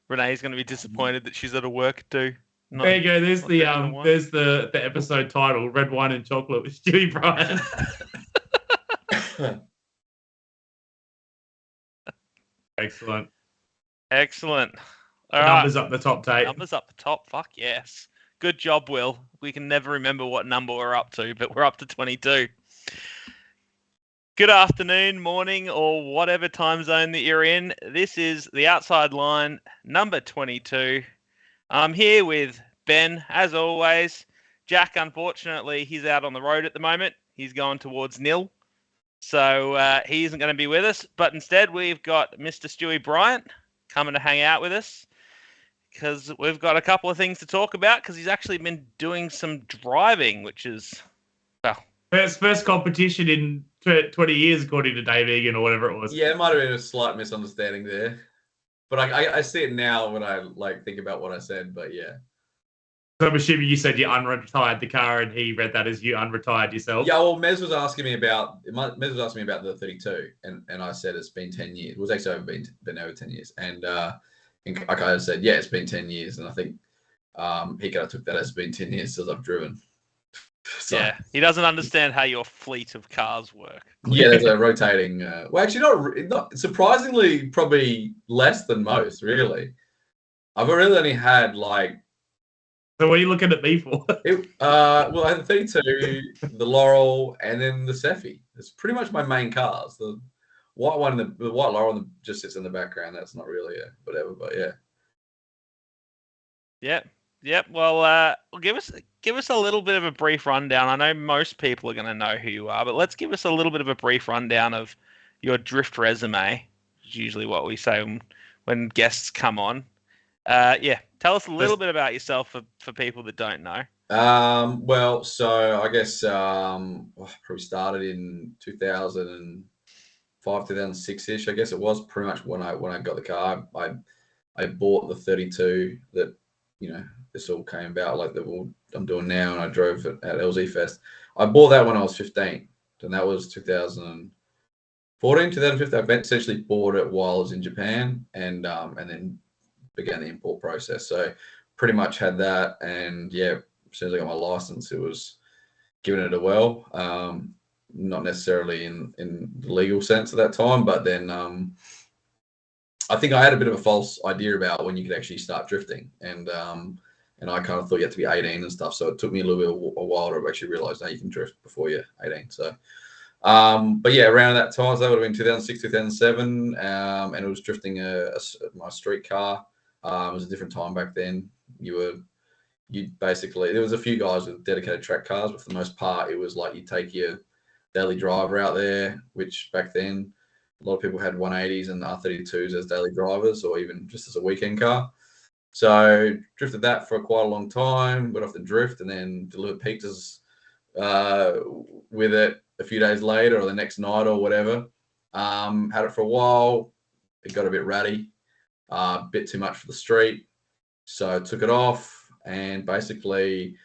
Renee's going to be disappointed that she's at a work too. There you go. There's the episode title: Red Wine and Chocolate with Stewy Bryant. Excellent. All right. Numbers up the top, Tate. Numbers up the top. Fuck yes. Good job, Will. We can never remember what number we're up to, but we're up to 22. Good afternoon, morning, or whatever time zone that you're in. This is The Outside Line, number 22. I'm here with Ben, as always. Jack, unfortunately, he's out on the road at the moment. He's going towards nil. So he isn't going to be with us. But instead, we've got Mr. Stewy Bryant coming to hang out with us because we've got a couple of things to talk about because he's actually been doing some driving, which is, well... First competition in 20 years, according to Dave Egan or whatever it was. Yeah, it might have been a slight misunderstanding there. But I see it now when I think about what I said, but yeah. So I'm assuming you said you unretired the car and he read that as you unretired yourself? Yeah, well, Mez was asking me about the 32, and I said it's been 10 years. It was actually been over 10 years. And I kind of said, yeah, it's been 10 years. And I think he kind of took that as it's been 10 years since I've driven. So, yeah, he doesn't understand how your fleet of cars work. Yeah, there's a rotating. Well, actually, not surprisingly, probably less than most. Really, I've really only had like. So what are you looking at me for? Well, I had the 32, the Laurel, and then the Stewy. It's pretty much my main cars. The white one, the white Laurel, just sits in the background. That's not really whatever, but yeah. Yep. Well, give us a little bit of a brief rundown. I know most people are going to know who you are, but let's give us a little bit of a brief rundown of your drift resume. It's usually what we say when guests come on. Tell us a little bit about yourself for people that don't know. Well, so I guess I probably started in 2005, 2006-ish. I guess it was pretty much when I got the car. I bought the 32 that this all came about, like I'm doing now, and I drove it at LZ Fest. I bought that when I was 15, and that was 2014, 2015. I essentially bought it while I was in Japan, and then began the import process. So pretty much had that, and yeah, as soon as I got my license, it was giving it a whirl. Not necessarily in the legal sense at that time, but then I think I had a bit of a false idea about when you could actually start drifting, and I kind of thought you had to be 18 and stuff. So it took me a little bit of a while to actually realize that you can drift before you're 18. So, but yeah, around that time, so that would have been 2006, 2007, and it was drifting my street car. It was a different time back then. You basically, there was a few guys with dedicated track cars, but for the most part, it was like you take your daily driver out there, which back then a lot of people had 180s and R32s as daily drivers, or even just as a weekend car. So drifted that for quite a long time, went off the drift, and then delivered pizzas with it a few days later or the next night or whatever. Had it for a while. It got a bit ratty, a bit too much for the street. So I took it off and basically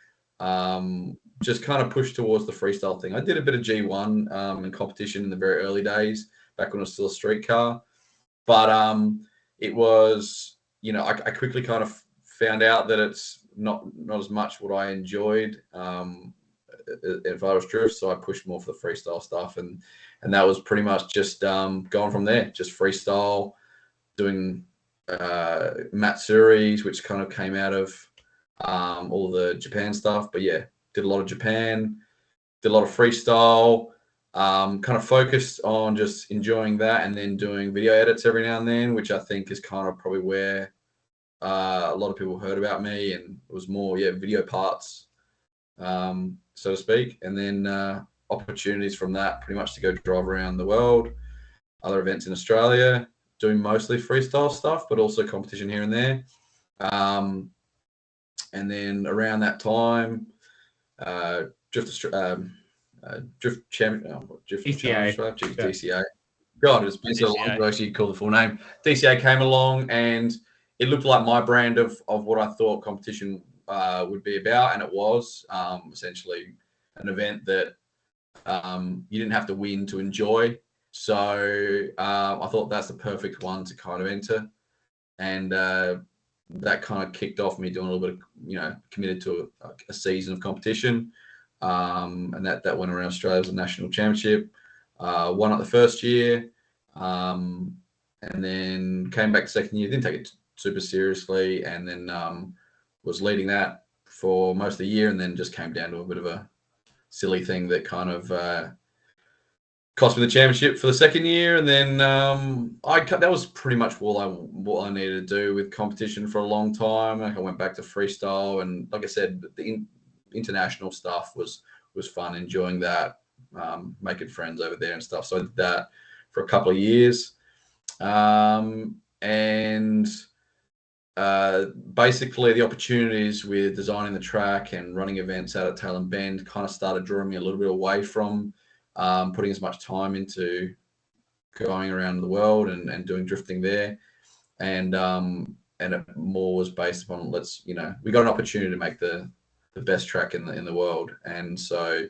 just kind of pushed towards the freestyle thing. I did a bit of G1 in competition in the very early days, back when it was still a street car. But it was... I quickly kind of found out that it's not as much what I enjoyed if I was drift, so I pushed more for the freestyle stuff, and that was pretty much just going from there, just freestyle, doing Matsuris, which kind of came out of all the Japan stuff. But yeah, did a lot of Japan, did a lot of freestyle. Kind of focused on just enjoying that, and then doing video edits every now and then, which I think is kind of probably where a lot of people heard about me, and it was more video parts, so to speak. And then opportunities from that pretty much to go drive around the world, other events in Australia, doing mostly freestyle stuff, but also competition here and there. And then around that time, Drift Champion, DCA. God, it's been so long to actually call the full name. DCA came along, and it looked like my brand of what I thought competition would be about, and it was essentially an event that you didn't have to win to enjoy. So I thought that's the perfect one to kind of enter. And that kind of kicked off me doing a little bit of, committed to a season of competition. And that went around Australia as a national championship. Won it the first year. And then came back the second year, didn't take it super seriously. And then was leading that for most of the year, and then just came down to a bit of a silly thing that kind of cost me the championship for the second year. And then that was pretty much what I needed to do with competition for a long time. I went back to freestyle, and like I said, the international stuff was fun, enjoying that, making friends over there and stuff. So I did that for a couple of years. Basically the opportunities with designing the track and running events out at Tailem Bend kind of started drawing me a little bit away from putting as much time into going around the world and doing drifting there. And it more was based upon, we got an opportunity to make the best track in the world. And so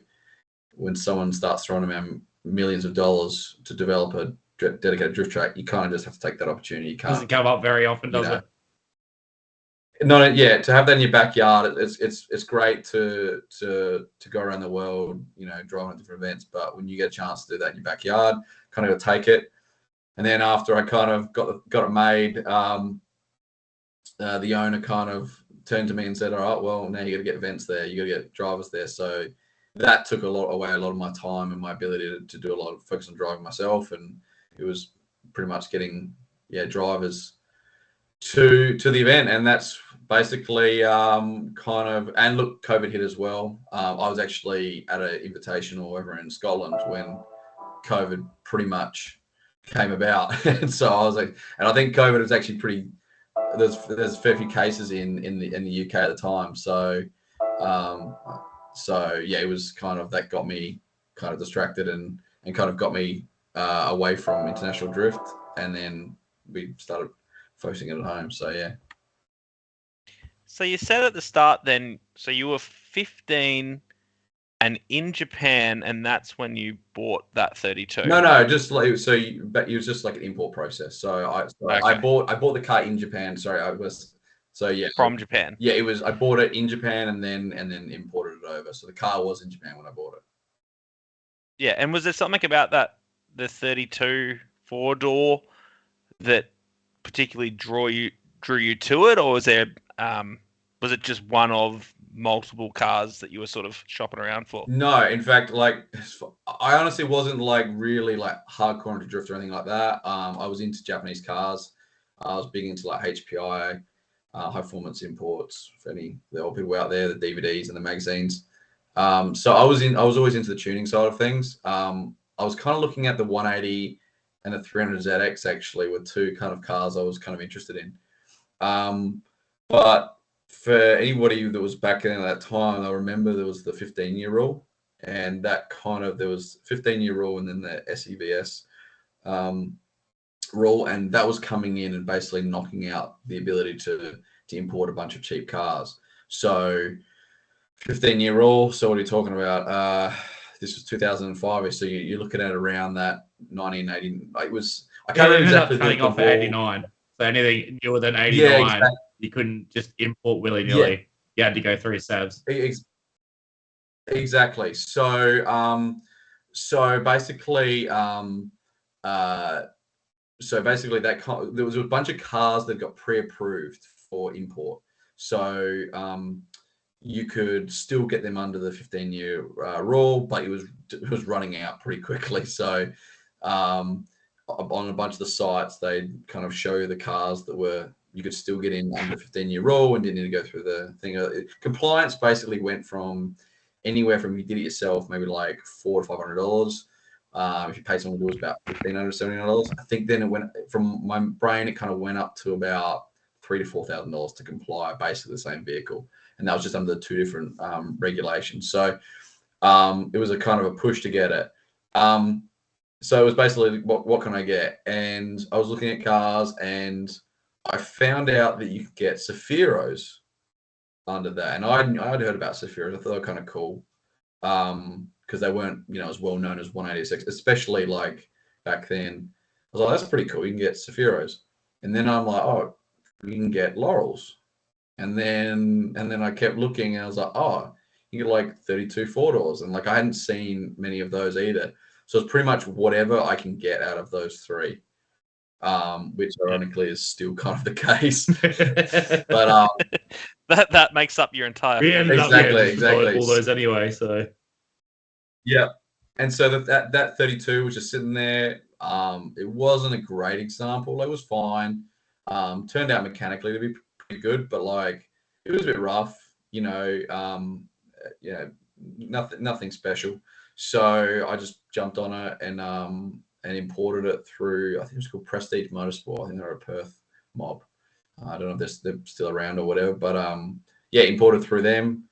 when someone starts throwing around millions of dollars to develop a dedicated drift track, you kind of just have to take that opportunity. You can't, doesn't come up very often, does it? No, yeah. To have that in your backyard, it's great to go around the world, driving at different events. But when you get a chance to do that in your backyard, kind of take it. And then after I kind of got it made, the owner kind of turned to me and said, "All right, well, now you got to get events there. You got to get drivers there." So that took away a lot of my time and my ability to do a lot of focus on driving myself. And it was pretty much getting drivers to the event. And that's basically and look, COVID hit as well. I was actually at an invitational over in Scotland when COVID pretty much came about. And so I was like, and I think COVID was actually there's a fair few cases in the UK at the time. So it was kind of, that got me kind of distracted and kind of got me away from international drift. And then we started focusing it at home. So yeah. So you said at the start then, so you were 15 and in Japan, and that's when you bought that 32. No, just like but it was just like an import process. So I bought the car in Japan. From Japan. Yeah, it was. I bought it in Japan and then imported it over. So the car was in Japan when I bought it. Yeah, and was there something about the 32 4-door that particularly drew you to it, or was it just one of multiple cars that you were sort of shopping around for? No, in fact, I honestly wasn't really hardcore into drift or anything like that. I was into Japanese cars. I was big into HPI, high performance imports. For the old people out there, the DVDs and the magazines. So I was always into the tuning side of things. I was kind of looking at the 180 and the 300ZX actually were two kind of cars I was kind of interested in. But for anybody that was back in at that time, I remember there was the 15-year rule, and that there was 15-year rule and then the SEVS rule, and that was coming in and basically knocking out the ability to import a bunch of cheap cars. So 15-year rule. So what are you talking about? This was 2005. So you're looking at around that 1980. It was. I can't remember exactly. Cutting off 89. So anything newer than 89. Yeah, exactly. You couldn't just import willy-nilly. Yeah. You had to go through SABs. Exactly. So basically, there was a bunch of cars that got pre-approved for import. So you could still get them under the 15-year rule, but it was running out pretty quickly. So on a bunch of the sites, they kind of show you the cars that you could still get in under the 15-year rule and didn't need to go through the thing. Compliance basically went from anywhere from, you did it yourself, maybe $400 to $500. If you pay someone to do it, about $1,500 to $1,700. I think then it went, from my brain, it kind of went up to about $3,000 to $4,000 to comply, basically the same vehicle. And that was just under the two different regulations. So it was a kind of a push to get it. So it was basically, what can I get? And I was looking at cars, and I found out that you could get Saphiros under that. And I'd heard about Saphiros. I thought they were kind of cool because they weren't, as well known as 186, especially back then. I was like, that's pretty cool. You can get Sephiros. And then I'm like, oh, you can get Laurels. And then I kept looking and I was like, oh, you get like 32 4-doors. And like I hadn't seen many of those either. So it's pretty much whatever I can get out of those three. Which ironically is still kind of the case. But that makes up your entire exactly all those anyway. So yeah. And so that 32 was just sitting there. It wasn't a great example. It was fine. Turned out mechanically to be pretty good, but like it was a bit rough, you know, nothing special. So I just jumped on it and imported it through, I think it was called Prestige Motorsport. I think they're a Perth mob. I don't know if they're still around or whatever, but yeah, imported through them.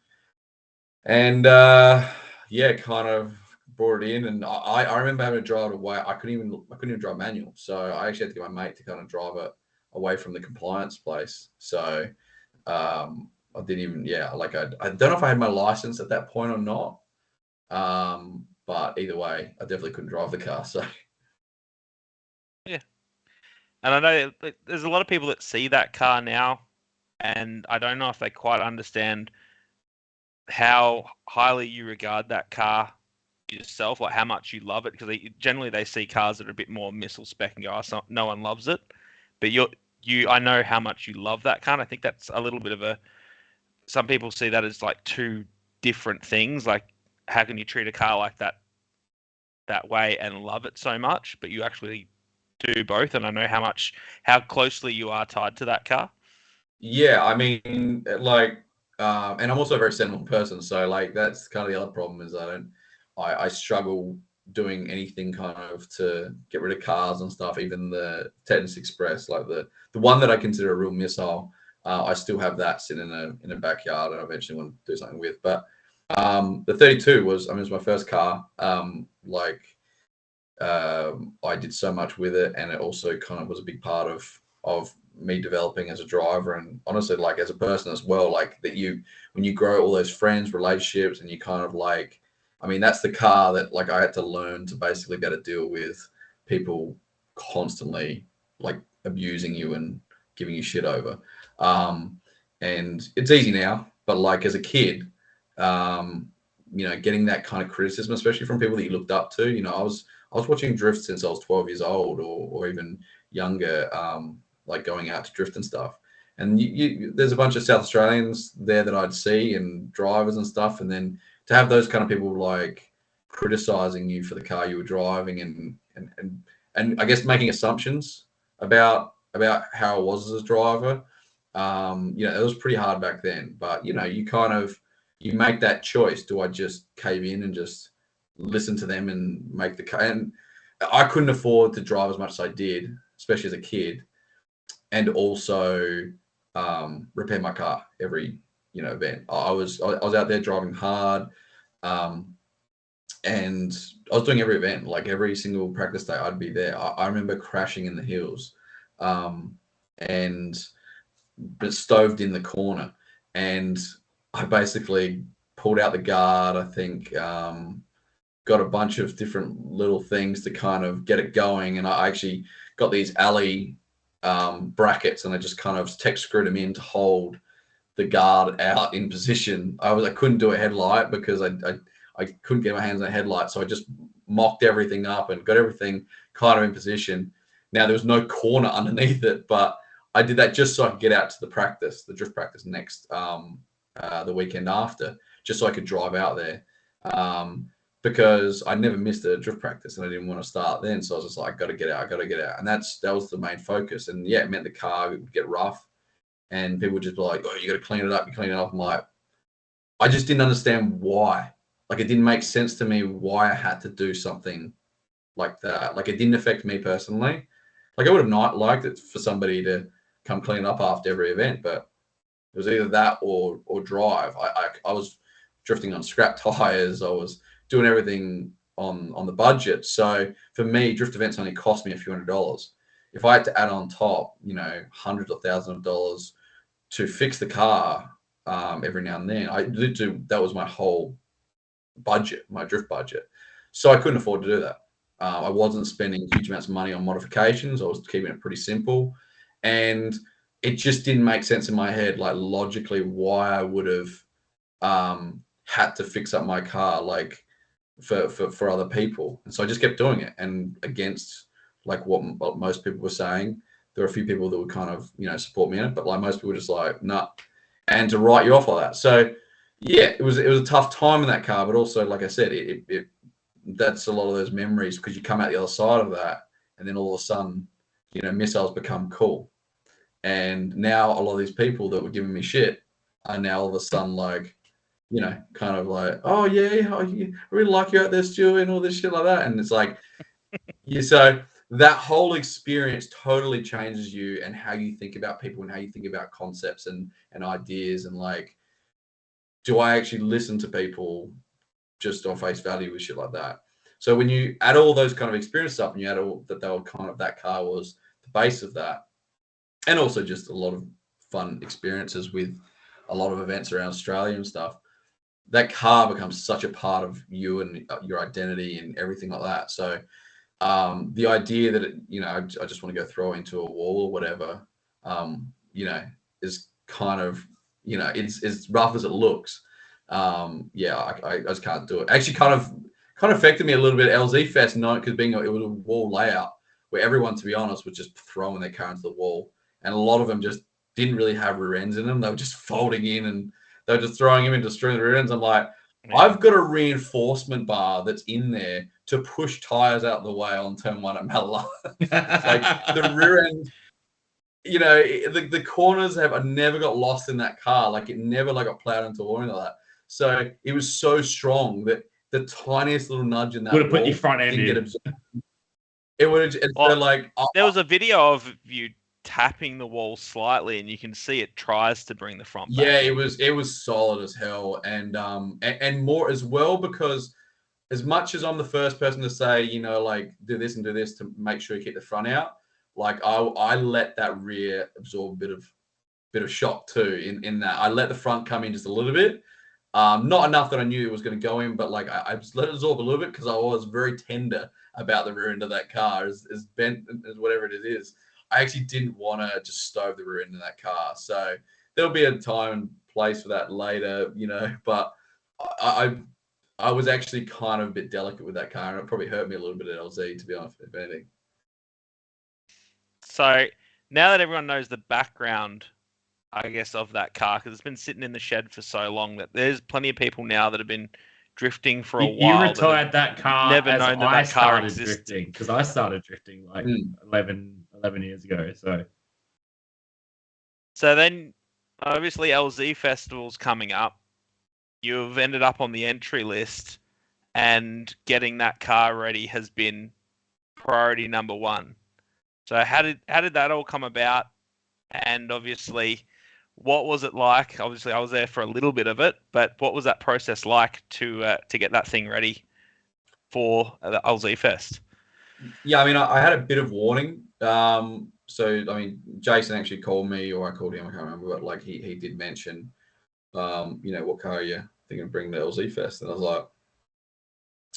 And kind of brought it in, and I remember having to drive it away. I couldn't even drive manual, so I actually had to get my mate to kind of drive it away from the compliance place. So I didn't even I don't know if I had my license at that point or not. But either way, I definitely couldn't drive the car. So yeah, and I know there's a lot of people that see that car now, and I don't know if they quite understand how highly you regard that car yourself, like how much you love it, because generally they see cars that are a bit more missile spec and go, oh, no one loves it, but I know how much you love that car. And I think that's a little bit of some people see that as like two different things. Like, how can you treat a car like that way and love it so much? But you actually do both, and I know how closely you are tied to that car. Yeah, I mean, like, and I'm also a very sentimental person, so like that's kind of the other problem is I struggle doing anything kind of to get rid of cars and stuff. Even the Technis Express, like the one that I consider a real missile, I still have that sitting in a backyard, and I eventually want to do something with. But the 32 was my first car. I did so much with it, and it also kind of was a big part of me developing as a driver, and honestly, like as a person as well. Like that, when you grow all those friends, relationships, and you kind of like, I mean, that's the car that like I had to learn to basically be able to deal with people constantly like abusing you and giving you shit over. And it's easy now, but like as a kid, getting that kind of criticism, especially from people that you looked up to. I was watching drift since I was 12 years old, or even younger, like going out to drift and stuff. And there's a bunch of South Australians there that I'd see and drivers and stuff, and then to have those kind of people like criticizing you for the car you were driving and I guess making assumptions about how I was as a driver. It was pretty hard back then, but you make that choice. Do I just cave in and just listen to them and make the car? And I couldn't afford to drive as much as I did, especially as a kid, and also repair my car every event. I was out there driving hard, and I was doing every event, like every single practice day. I'd be there. I remember crashing in the hills, and stoved in the corner, and I basically pulled out the guard. I think got a bunch of different little things to kind of get it going, and I actually got these alley brackets, and I just kind of tech screwed them in to hold the guard out in position. I couldn't do a headlight because I couldn't get my hands on a headlight, so I just mocked everything up and got everything kind of in position. Now there was no corner underneath it, but I did that just so I could get out to the drift practice next the weekend after, just so I could drive out there. Because I never missed a drift practice and I didn't want to start then. So I was just like, I got to get out. And that was the main focus. And yeah, it meant the car would get rough and people would just be like, oh, you got to clean it up. You clean it up. I'm like, I just didn't understand why. Like, it didn't make sense to me why I had to do something like that. Like, it didn't affect me personally. Like, I would have not liked it for somebody to come clean up after every event, but it was either that or drive. I was drifting on scrap tires. I was doing everything on the budget. So for me, drift events only cost me a few $100s. If I had to add on top, hundreds of thousands of dollars to fix the car every now and then, that was my whole budget, my drift budget. So I couldn't afford to do that. I wasn't spending huge amounts of money on modifications. I was keeping it pretty simple, and it just didn't make sense in my head, like logically, why I would have had to fix up my car like for other people. And so I just kept doing it, and against like what most people were saying. There were a few people that would kind of, support me in it, but like most people were just like, nah, and to write you off like that. So yeah, it was a tough time in that car, but also, like I said, that's a lot of those memories, because you come out the other side of that, and then all of a sudden, missiles become cool. And now a lot of these people that were giving me shit are now all of a sudden like, kind of like, oh yeah, I really like you out there, Stewy, and all this shit like that. And it's like, so that whole experience totally changes you and how you think about people and how you think about concepts and ideas, and like, do I actually listen to people just on face value with shit like that? So when you add all those kind of experience stuff, and you add all that, they were kind of, that car was the base of that, and also just a lot of fun experiences with a lot of events around Australia and stuff. That car becomes such a part of you and your identity and everything like that. So the idea that I just want to go throw it into a wall or whatever, is kind of, it's as rough as it looks. I just can't do it. Actually, kind of affected me a little bit at LZ Fest, not because it was a wall layout where everyone, to be honest, was just throwing their car into the wall, and a lot of them just didn't really have rear ends in them. They were just folding in, and they were just throwing them into string rear ends. I'm like, I've got a reinforcement bar that's in there to push tires out the way on turn one at Malala. Like the rear end, the corners I never got lost in that car. Like it never got plowed into or anything like that. So it was so strong that the tiniest little nudge in that would have put your front end in. It would have. So there was a video of you tapping the wall slightly, and you can see it tries to bring the front back. Yeah, it was solid as hell, and more as well, because as much as I'm the first person to say, like, do this and do this to make sure you keep the front out, like I let that rear absorb a bit of shock too, in that I let the front come in just a little bit. Not enough that I knew it was going to go in, but like I just let it absorb a little bit, because I was very tender about the rear end of that car, as bent as whatever it is. I actually didn't want to just stove the rear end of that car. So there'll be a time and place for that later, but I was actually kind of a bit delicate with that car, and it probably hurt me a little bit at LZ, to be honest, if anything. So now that everyone knows the background, I guess, of that car, because it's been sitting in the shed for so long, that there's plenty of people now that have been drifting for a while. You retired that car never as known I that car started existed. drifting, because I started drifting like 11 years ago. So then, obviously, LZ Festival's coming up. You've ended up on the entry list, and getting that car ready has been priority number one. So how did that all come about? And obviously, what was it like? Obviously, I was there for a little bit of it, but what was that process like to get that thing ready for the LZ Fest? Yeah, I mean, I had a bit of warning. So I mean, Jason actually called me, or I called him, I can't remember, but like he did mention, what car are you thinking of bringing to LZ Fest? And I was like,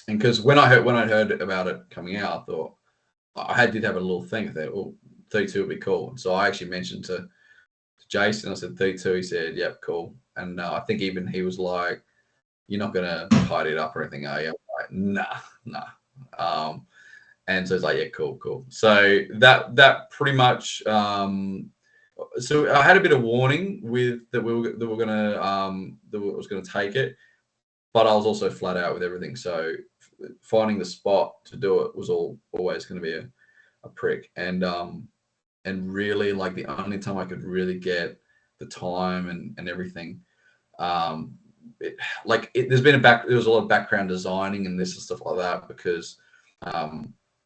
and because when I heard about it coming out, I thought did have a little thing. I thought, well, 32 would be cool. And so I actually mentioned to Jason, I said 32. He said, yep, cool. And I think even he was like, you're not gonna tidy it up or anything, are you? I'm like, nah. And so it's like, yeah, cool. So that pretty much. So I had a bit of warning with that we were gonna that I was gonna take it, but I was also flat out with everything. So finding the spot to do it was always going to be a prick, and really, like, the only time I could really get the time and everything. There's been there was a lot of background designing and this and stuff like that, because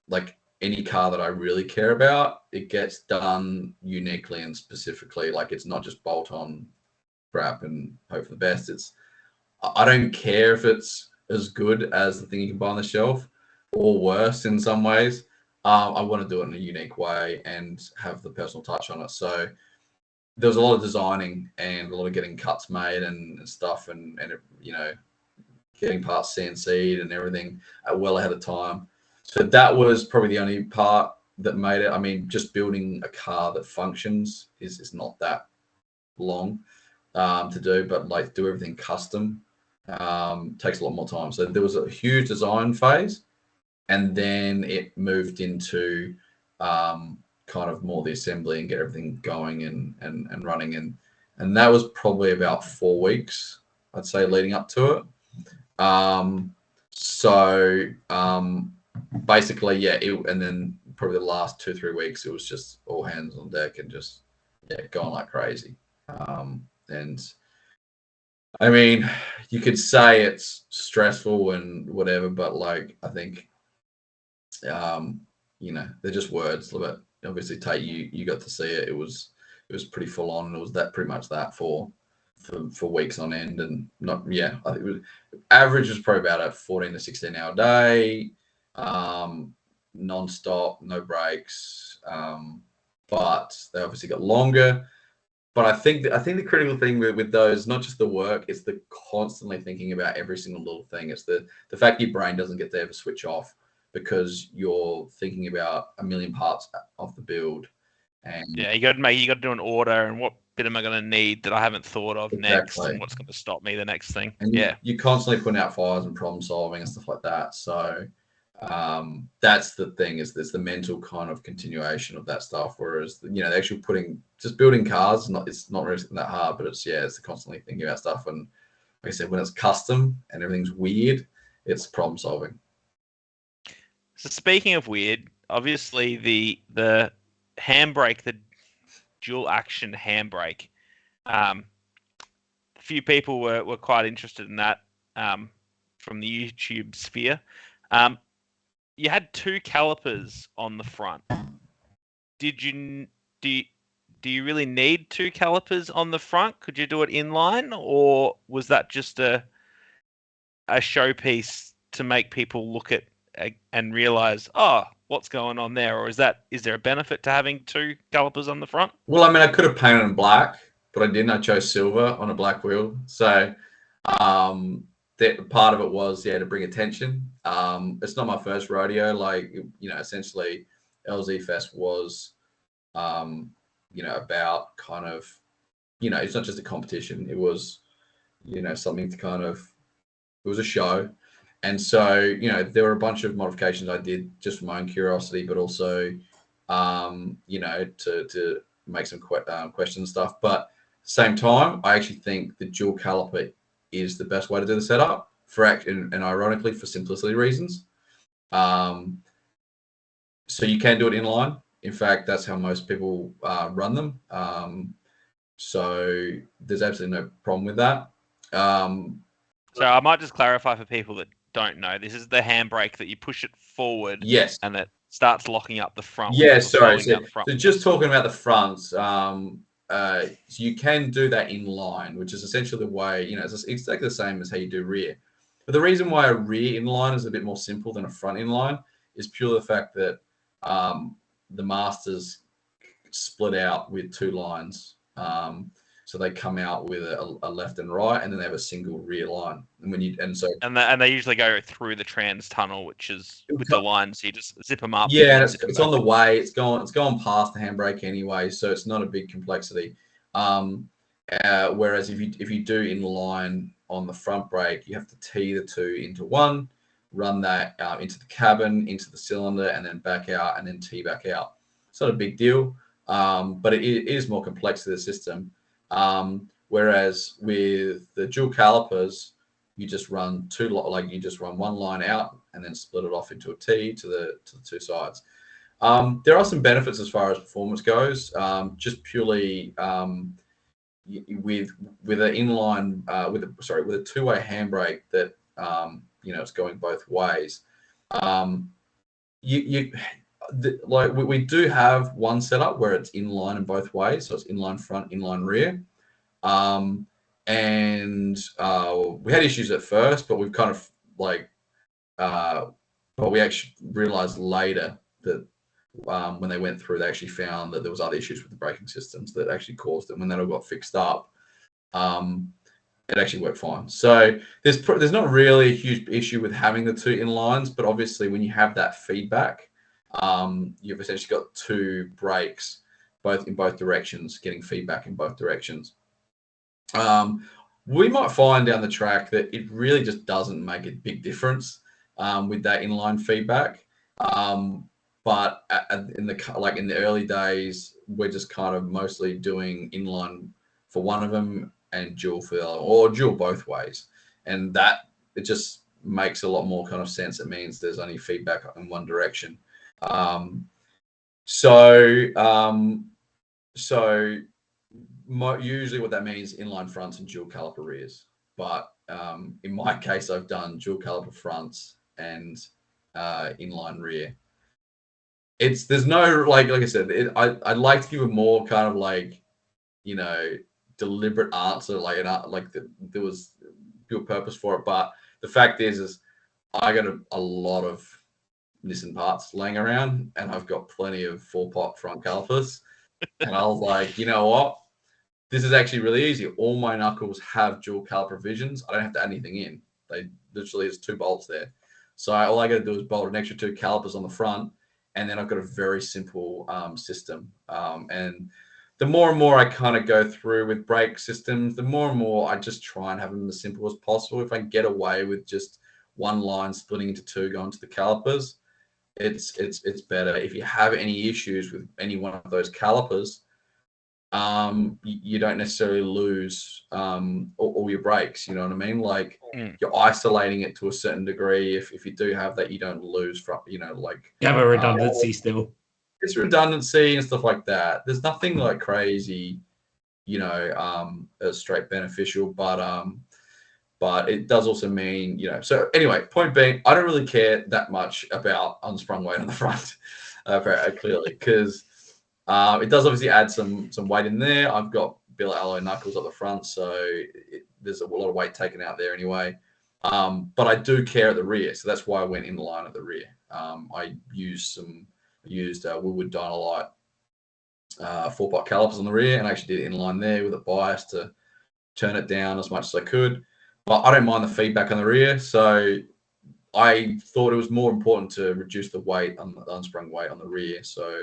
like any car that I really care about, it gets done uniquely and specifically. Like, it's not just bolt on crap and hope for the best. I don't care if it's as good as the thing you can buy on the shelf or worse in some ways. I want to do it in a unique way and have the personal touch on it. So there was a lot of designing and a lot of getting cuts made and stuff, and getting parts CNC'd and everything well ahead of time. So that was probably the only part that made it. I mean, just building a car that functions is not that long to do, but like do everything custom takes a lot more time. So there was a huge design phase, and then it moved into kind of more the assembly and get everything going and running, and that was probably about 4 weeks, I'd say, leading up to it. Basically, yeah, and then probably the last 2-3 weeks, it was just all hands on deck and just going like crazy. And I mean, you could say it's stressful and whatever, but like I think, they're just words. But obviously, Tate, you got to see it. It was pretty full on, and it was pretty much that for weeks on end. And I think it was average was probably about a 14 to 16 hour day, non-stop, no breaks. But they obviously got longer. But I think the critical thing with those, not just the work, it's the constantly thinking about every single little thing. It's the fact your brain doesn't get to ever switch off because you're thinking about a million parts of the build. And you got to do an order, and what bit am I going to need that I haven't thought of next, and what's going to stop me the next thing. And you're constantly putting out fires and problem solving and stuff like that. So that's the thing, is there's the mental kind of continuation of that stuff, whereas the actual building cars, it's not really that hard, but it's constantly thinking about stuff. And like I said, when it's custom and everything's weird, it's problem solving. So speaking of weird, obviously the handbrake, the dual action handbrake, a few people were quite interested in that from the YouTube sphere. You had 2 calipers on the front. Do you really need 2 calipers on the front? Could you do it inline, or was that just a showpiece to make people look at and realize, what's going on there? Or is there a benefit to having 2 calipers on the front? Well, I mean, I could have painted them black, but I didn't. I chose silver on a black wheel. So that part of it was to bring attention. It's not my first rodeo. Like, essentially LZ Fest was about kind of, it's not just a competition. It was something to kind of, it was a show. And so there were a bunch of modifications I did just for my own curiosity, but also to make some question stuff. But at the same time, I actually think the dual caliper is the best way to do the setup and ironically for simplicity reasons. So you can do it inline. In fact, that's how most people run them. So there's absolutely no problem with that. So I might just clarify for people that don't know. This is the handbrake that you push it forward. Yes. And it starts locking up the front. Yeah, sorry. So just talking about the fronts, so you can do that in line, which is essentially the way, it's exactly the same as how you do rear. But the reason why a rear inline is a bit more simple than a front inline is purely the fact that the masters split out with 2 lines. So they come out with a left and right, and then they have a single rear line. And they usually go through the trans tunnel, which is with the lines. So you just zip them up. Yeah, and it's on the way. It's going past the handbrake anyway, so it's not a big complexity. Whereas if you do inline on the front brake, you have to tee the 2 into one, run that into the cabin, into the cylinder, and then back out, and then tee back out. It's not a big deal, but it is more complex to the system. Whereas with the dual calipers, you just run one line out and then split it off into a T to the 2 sides. There are some benefits as far as performance goes. Just purely with an inline with a 2-way handbrake that it's going both ways. We do have one setup where it's inline in both ways, so it's inline front, inline rear. And we had issues at first, but we've kind of but we actually realized later that when they went through, they actually found that there was other issues with the braking systems that actually caused it. When that all got fixed up, it actually worked fine. So there's not really a huge issue with having the two inlines, but obviously when you have that feedback, you've essentially got two brakes, both in both directions, getting feedback in both directions. We might find down the track that it really just doesn't make a big difference with that inline feedback. But in the early days, we're just kind of mostly doing inline for one of them and dual for the other, or dual both ways, and that it just makes a lot more kind of sense. It means there's only feedback in one direction. Usually what that means inline fronts and dual caliper rears. But in my case, I've done dual caliper fronts and inline rear. There's no like I said, I'd like to give a more kind of like, you know, deliberate answer, there was pure purpose for it. But the fact is I got a lot of Nissan parts laying around, and I've got plenty of 4-pot front calipers. And I was like, you know what? This is actually really easy. All my knuckles have dual caliper visions. I don't have to add anything in. They literally, there's 2 bolts there. So all I got to do is bolt an extra 2 calipers on the front, and then I've got a very simple system. And the more and more I kind of go through with brake systems, the more and more I just try and have them as simple as possible. If I can get away with just one line splitting into 2 going to the calipers, it's better. If you have any issues with any one of those calipers, you don't necessarily lose all your brakes. You know what I mean? Like you're isolating it to a certain degree. If you do have that, you don't lose from, you know, like you have a redundancy still. It's redundancy and stuff like that. There's nothing like crazy, you know, straight beneficial, but it does also mean, you know. So anyway, point being, I don't really care that much about unsprung weight on the front, clearly, because it does obviously add some weight in there. I've got billet alloy knuckles at the front, so there's a lot of weight taken out there anyway. But I do care at the rear, so that's why I went in line at the rear. I used Woodward Dynalite 4-pot calipers on the rear, and I actually did it in line there with a bias to turn it down as much as I could. But I don't mind the feedback on the rear, so I thought it was more important to reduce the weight on the unsprung weight on the rear. So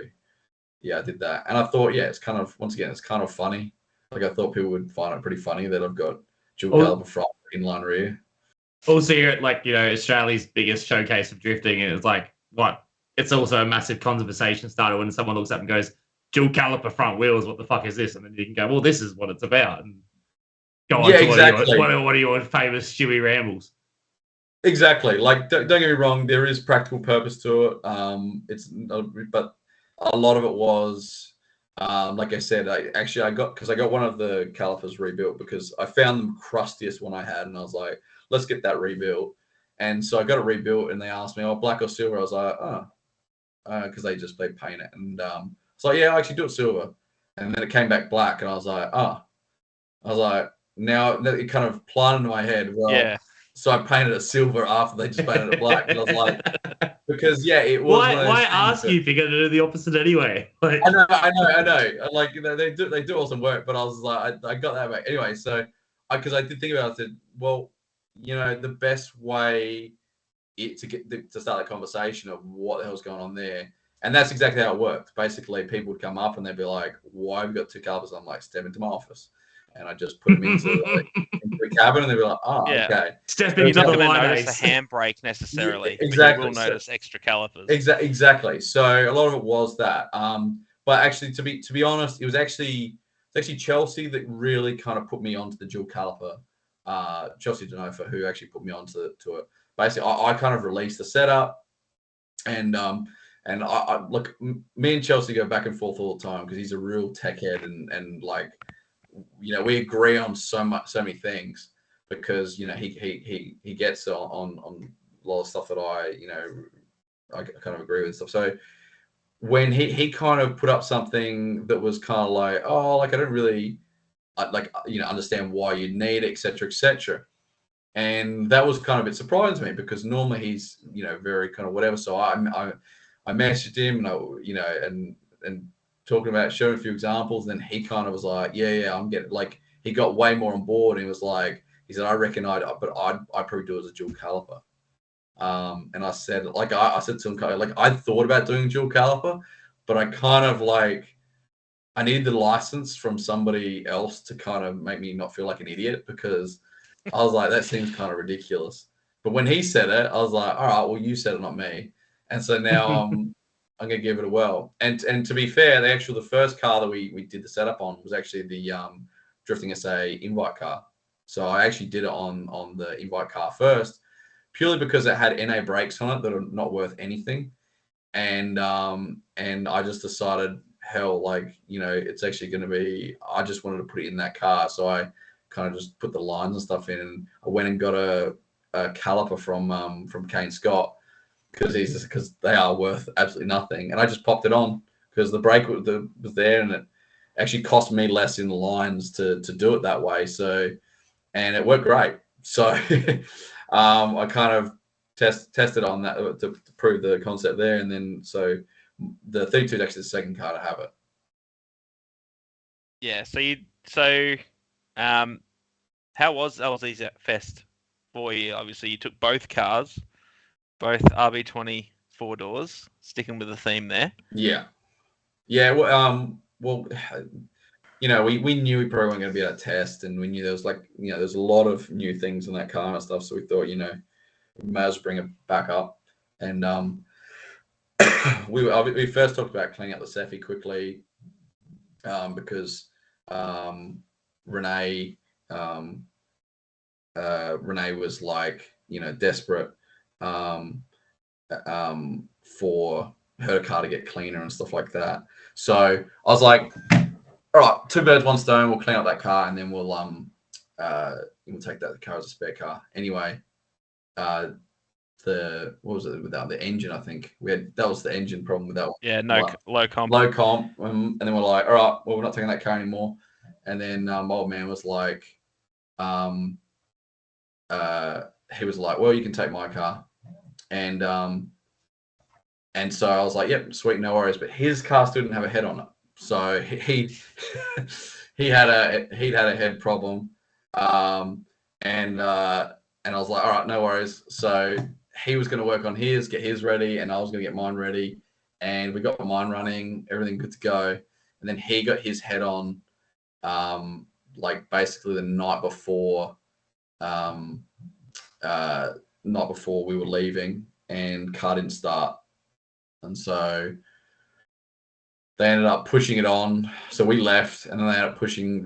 yeah, I did that, and I thought, yeah, it's kind of, once again, it's kind of funny. Like I thought people would find it pretty funny that I've got dual caliper front, inline rear. Also, you're at, like, you know, Australia's biggest showcase of drifting, and it's like, what? It's also a massive conversation starter when someone looks up and goes, dual caliper front wheels, what the fuck is this? And then you can go, well, this is what it's about. And go on to exactly. What are your famous Stewy rambles? Exactly. Like, don't get me wrong, there is practical purpose to it. But a lot of it was, like I said, I got one of the calipers rebuilt because I found them crustiest one I had, and I was like, let's get that rebuilt. And so I got it rebuilt, and they asked me, oh, black or silver? I was like, oh, because they paint it, and so yeah, I actually do it silver, and then it came back black, and I was like, now it kind of planted in my head. Well, yeah. So I painted it silver after they just painted it black, and I was like, because yeah, it was. Why ask you if you're going to do the opposite anyway? Like, I know. Like, you know, they do awesome work, but I was like, I got that back anyway. So because I did think about it, I said, well, you know, the best way to start a conversation of what the hell's going on there. And that's exactly how it worked. Basically, people would come up and they'd be like, why have you got 2 calipers? I'm like, step into my office. And I just put them into the cabin, and they'd be like, oh, yeah. Okay. Step into the line. Notice a handbrake necessarily. Yeah, exactly. But you will notice extra calipers. Exactly. So a lot of it was that. But actually, to be honest, it's actually Chelsea that really kind of put me onto the dual caliper. Chelsea Denofa, who actually put me onto it. Basically, I kind of released the setup, and I look, me and Chelsea go back and forth all the time because he's a real tech head, and like, you know, we agree on so many things because, you know, he gets on a lot of stuff that I kind of agree with stuff. So when he kind of put up something that was kind of like, oh, like I don't really understand why you need it, etc. And that was kind of a bit surprising to me because normally he's, you know, very kind of whatever. So I messaged him, and and talking about showing a few examples. And then he kind of was like, yeah, I'm getting, like, he got way more on board. And he was like, He said, I reckon I'd probably do it as a dual caliper. And I said, like, I said to him, like, I thought about doing dual caliper, but I kind of like, I needed the license from somebody else to kind of make me not feel like an idiot, because I was like, that seems kind of ridiculous. But when he said it, I was like, all right, well, you said it, not me. And so now I'm gonna give it a whirl. And to be fair, the first car that we did the setup on was actually the Drifting SA invite car. So I actually did it on the invite car first, purely because it had NA brakes on it that are not worth anything. And I just decided, hell, like, you know, it's actually going to be, I just wanted to put it in that car. So I kind of just put the lines and stuff in, and I went and got a caliper from Kane Scott, because they are worth absolutely nothing. And I just popped it on because the brake was there, and it actually cost me less in the lines to do it that way. So, and it worked great. So I kind of tested on that to prove the concept there. And then, so the 32 is actually the second car to have it. Yeah. How was LZ Fest for you? Obviously, you took both cars, both RB20 4 doors, sticking with the theme there. Yeah. Well, you know, we knew we probably weren't going to be able to test, and we knew there was, like, you know, there's a lot of new things in that car and stuff. So we thought, you know, we may as well bring it back up. And we first talked about cleaning up the Cephii quickly, because Renee was, like, you know, desperate for her car to get cleaner and stuff like that. So I was like, all right, 2 birds, 1 stone. We'll clean up that car, and then we'll take that car as a spare car. Anyway, what was it without the engine? I think that was the engine problem with that one. Yeah, low comp. Low comp, and then we're like, all right, well, we're not taking that car anymore. And then my old man was like, he was like, well, you can take my car, and so I was like, yep, sweet, no worries. But his car still didn't have a head on it, so he had a head problem, and I was like, all right, no worries. So he was going to work on his, get his ready, and I was going to get mine ready, and we got mine running, everything good to go. And then he got his head on, like, basically the night before we were leaving, and car didn't start. And so they ended up pushing it on. So we left, and then they ended up pushing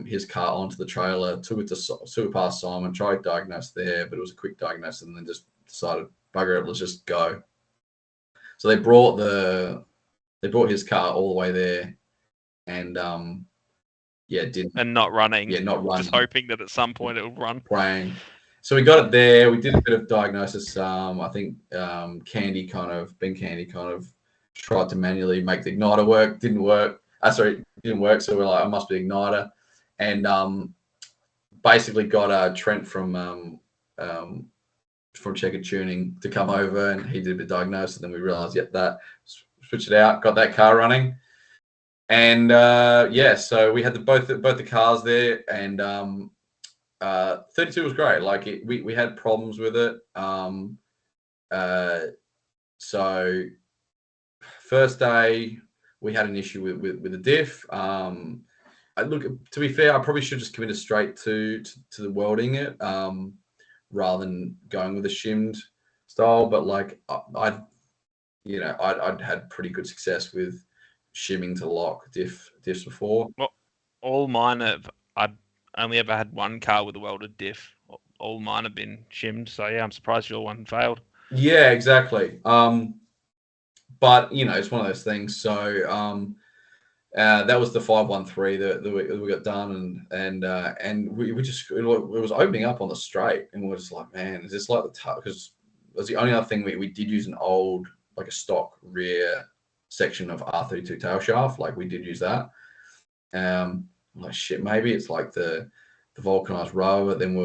his car onto the trailer, took it past Simon, tried to diagnose there, but it was a quick diagnosis, and then just decided, bugger it, let's just go. So they brought his car all the way there, and not running. Yeah, not running. Just hoping that at some point it would run. Praying. So we got it there. We did a bit of diagnosis. I think Ben Candy kind of tried to manually make the igniter work. Didn't work. Didn't work. So we're like, it must be the igniter. And basically got Trent from Checker Tuning to come over, and he did a bit of diagnosis. And then we realized, that, switch it out, got that car running. And so we had both the cars there, and 32 was great. Like, we had problems with it. So first day we had an issue with the diff. Look, to be fair, I probably should just committed straight to the welding it, rather than going with a shimmed style. But, like, I'd had pretty good success with shimming to lock diffs before. Well, all mine I've only ever had one car with a welded diff. All mine have been shimmed. So yeah, I'm surprised your one failed. Yeah, exactly. But, you know, it's one of those things. So that was the 513 that we got done, and we just, it was opening up on the straight, and we're just like, man, is this like the because it was the only other thing we did use an old, like, a stock rear section of R32 tail shaft. Like, we did use that. I'm like, shit, maybe it's like the vulcanized rubber. Then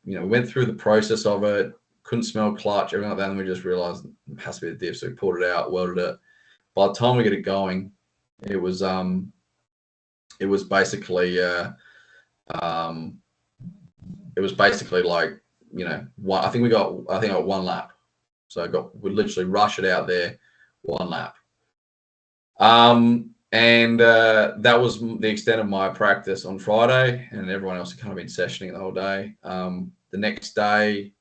we went through the process of it, couldn't smell clutch, everything like that, and we just realized it has to be the diff. So we pulled it out, welded it. By the time we get it going, it was basically it was basically like, I think I got one lap. So we literally rush it out there, one lap. And that was the extent of my practice on Friday, and everyone else had kind of been sessioning the whole day. The next day,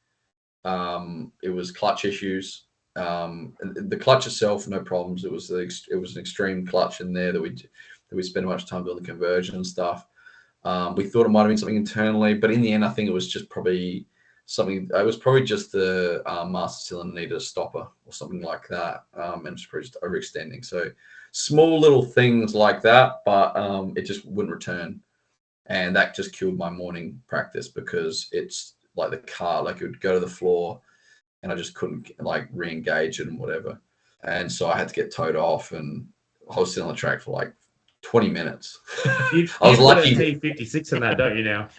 it was clutch issues. The clutch itself, no problems. It was an extreme clutch in there that we spent much time doing the conversion and stuff. We thought it might have been something internally, but in the end, I think it was just probably something. It was probably just the master cylinder needed a stopper or something like that, and it's probably just overextending. So small little things like that, but it just wouldn't return, and that just killed my morning practice because it's like the car, like it would go to the floor, and I just couldn't like re-engage it and whatever, and so I had to get towed off, and I was sitting on the track for like 20 minutes. You I was put lucky. a T56 in that, don't you now?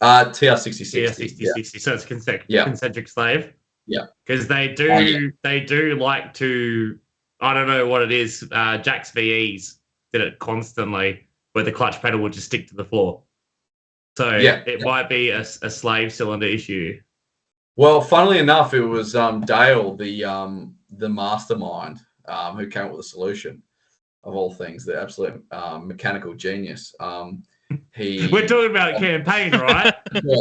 TR6060. TR6060. So it's Yeah. concentric slave. Yeah. Because they do like to, I don't know what it is. Jack's VEs did it constantly, where the clutch pedal would just stick to the floor. So it might be a slave cylinder issue. Well, funnily enough, it was Dale, the mastermind, who came up with a solution. Of all things, the absolute mechanical genius. We're talking about a campaign, right?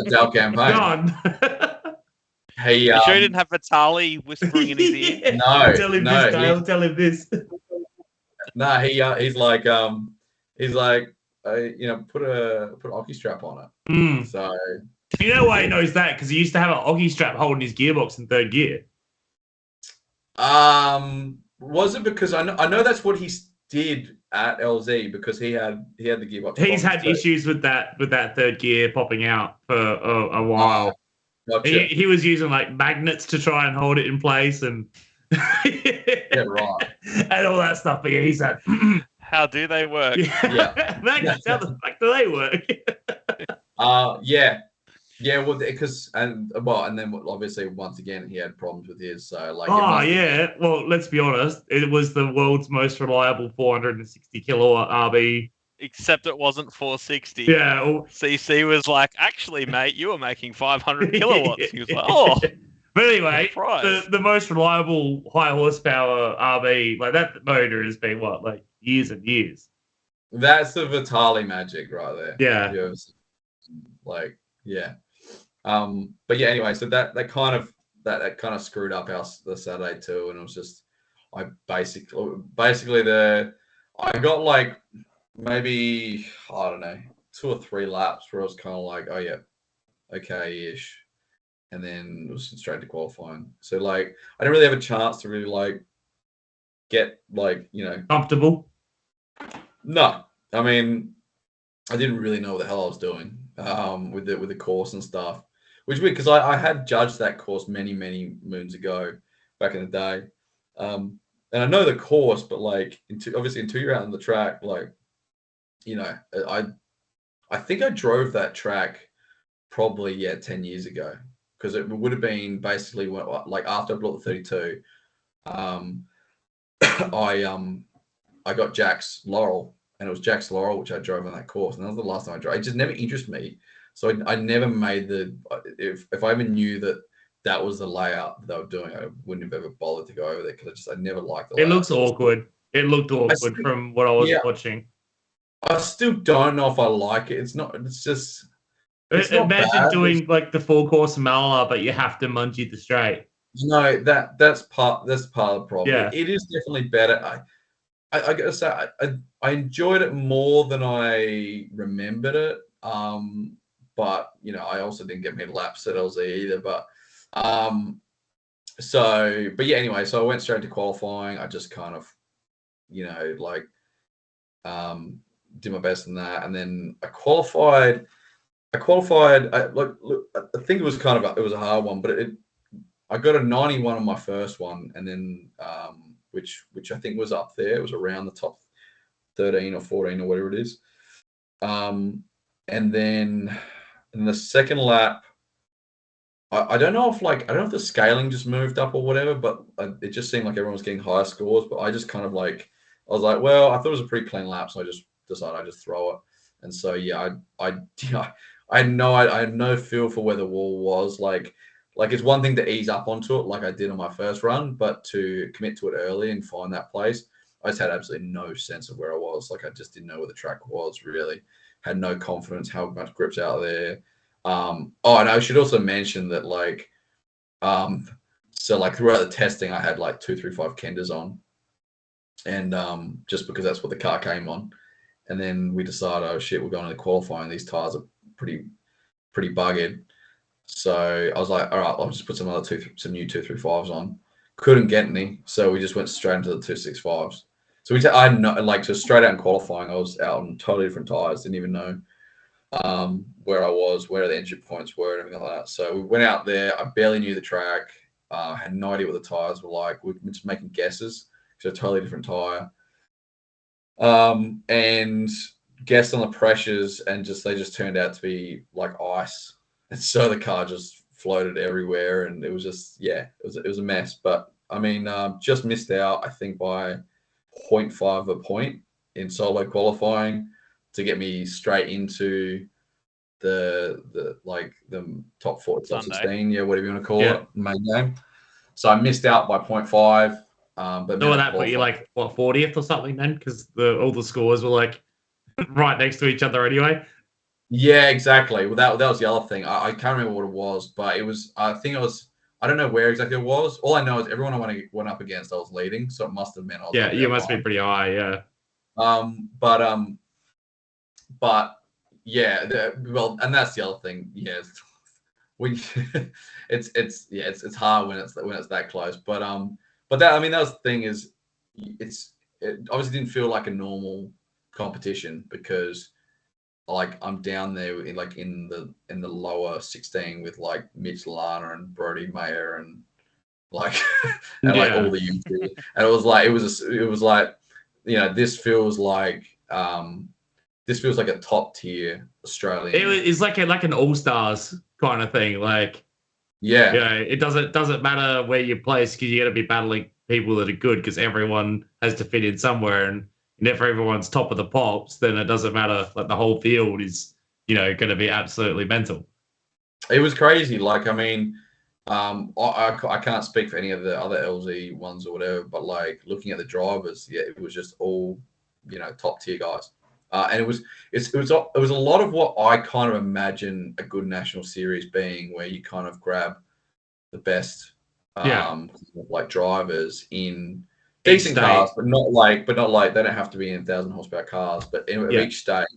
Dale campaign. Gone. You sure he didn't have Vitali whispering in his ear? Yeah. No, Tell him this, Dale. Tell him this. No, he's like, put an Oki strap on it. Mm. So you know why he knows that? Because he used to have an Oki strap holding his gearbox in third gear. Was it because I know that's what he did at LZ, because he had the gearbox. He's had issues with that third gear popping out for a while. Gotcha. He was using like magnets to try and hold it in place and yeah, right, and all that stuff. But yeah, he's like, how do they work? Yeah. Magnets, how the fuck do they work? Yeah, well, and then obviously once again he had problems with his. So like, well, let's be honest, it was the world's most reliable 460 kilowatt RB. Except it wasn't 460. Yeah. CC was like, actually, mate, you were making 500 kilowatts. He was like, oh. But anyway, the most reliable high horsepower RB, like that motor has been what, like years and years. That's the Vitali magic right there. Yeah. Like, yeah. But yeah, anyway, so that kind of screwed up the Saturday too, and it was just I got like maybe, I don't know, 2 or 3 laps where I was kind of like, oh yeah, okay-ish, and then it was straight to qualifying. So like I didn't really have a chance to really like get like, comfortable. No, I mean, I didn't really know what the hell I was doing with the course and stuff, which because I had judged that course many moons ago back in the day, and I know the course, but like obviously until you're out on the track, like, I think I drove that track probably 10 years ago, because it would have been basically like after I blew up the 32. I got Jack's Laurel, and it was Jack's Laurel which I drove on that course, and that was the last time I drove. It just never interested me, so I never made if I even knew that was the layout that they were doing, I wouldn't have ever bothered to go over there, because I never liked the layout. It looks awkward. It looked awkward from what I was watching. I still don't know if I like it. It's just. Imagine doing like the full course Malala, but you have to mungie the straight. That's part of the problem. Yeah. It is definitely better. I gotta say, I enjoyed it more than I remembered it. But I also didn't get many laps at LZ either. But anyway, so I went straight to qualifying. I just kind of, did my best in that, and then I qualified. I think it was it was a hard one, but I got a 91 on my first one, and then which I think was up there. It was around the top 13 or 14 or whatever it is. And then in the second lap, I don't know if the scaling just moved up or whatever, but it just seemed like everyone was getting higher scores. But I just kind of I was like, well, I thought it was a pretty clean lap, so I just decided I'd just throw it. And so yeah, I I had no feel for where the wall was. Like it's one thing to ease up onto it, like I did on my first run, but to commit to it early and find that place, I just had absolutely no sense of where I was. Like I just didn't know where the track was. Really, had no confidence how much grips out there. Oh, and I should also mention that so like throughout the testing, I had like 235 Kenders on, and just because that's what the car came on, and then we decided, oh shit, we're going to the qualifying. These tires are pretty buggered. So I was like, all right, I'll just put some new 235s on. Couldn't get any, so we just went straight into the 265s. So I had no, like, so straight out in qualifying, I was out on totally different tires. Didn't even know where I was, where the entry points were, and everything like that. So we went out there. I barely knew the track. Had no idea what the tires were like. We were just making guesses. So a totally different tire. And guessed on the pressures, and they just turned out to be like ice. And so the car just floated everywhere, and it was just, it was a mess. But I mean, just missed out, I think, by 0.5 of a point in solo qualifying to get me straight into the top 4, top 16, whatever you want to call it, main game. So I missed out by 0.5. But so that put you like what 40th or something then, because all the scores were like right next to each other anyway. Yeah, exactly. Well, that was the other thing. I can't remember what it was, but it was. I think it was. I don't know where exactly it was. All I know is everyone I went up against, I was leading, so it must have meant I was. Yeah, you must be pretty high. Yeah. But yeah. Well, and that's the other thing. Yeah, we. it's hard when it's that close. But that, I mean, that was the thing is, it obviously didn't feel like a normal competition because like I'm down there in the lower 16 with like Mitch Lana and Brody Mayer and like and like all the YouTube, and it was like this feels like a top tier Australian. It's like an all stars kind of thing. Like it doesn't matter where you place because you got to be battling people that are good because everyone has to fit in somewhere, and if everyone's top of the pops, then it doesn't matter. Like the whole field is, going to be absolutely mental. It was crazy. Like, I mean, I can't speak for any of the other LZ ones or whatever, but like looking at the drivers, it was just all, top tier guys. And it was a lot of what I kind of imagine a good national series being, where you kind of grab the best, like drivers in decent cars, but not like they don't have to be in 1,000 horsepower cars, but in each state.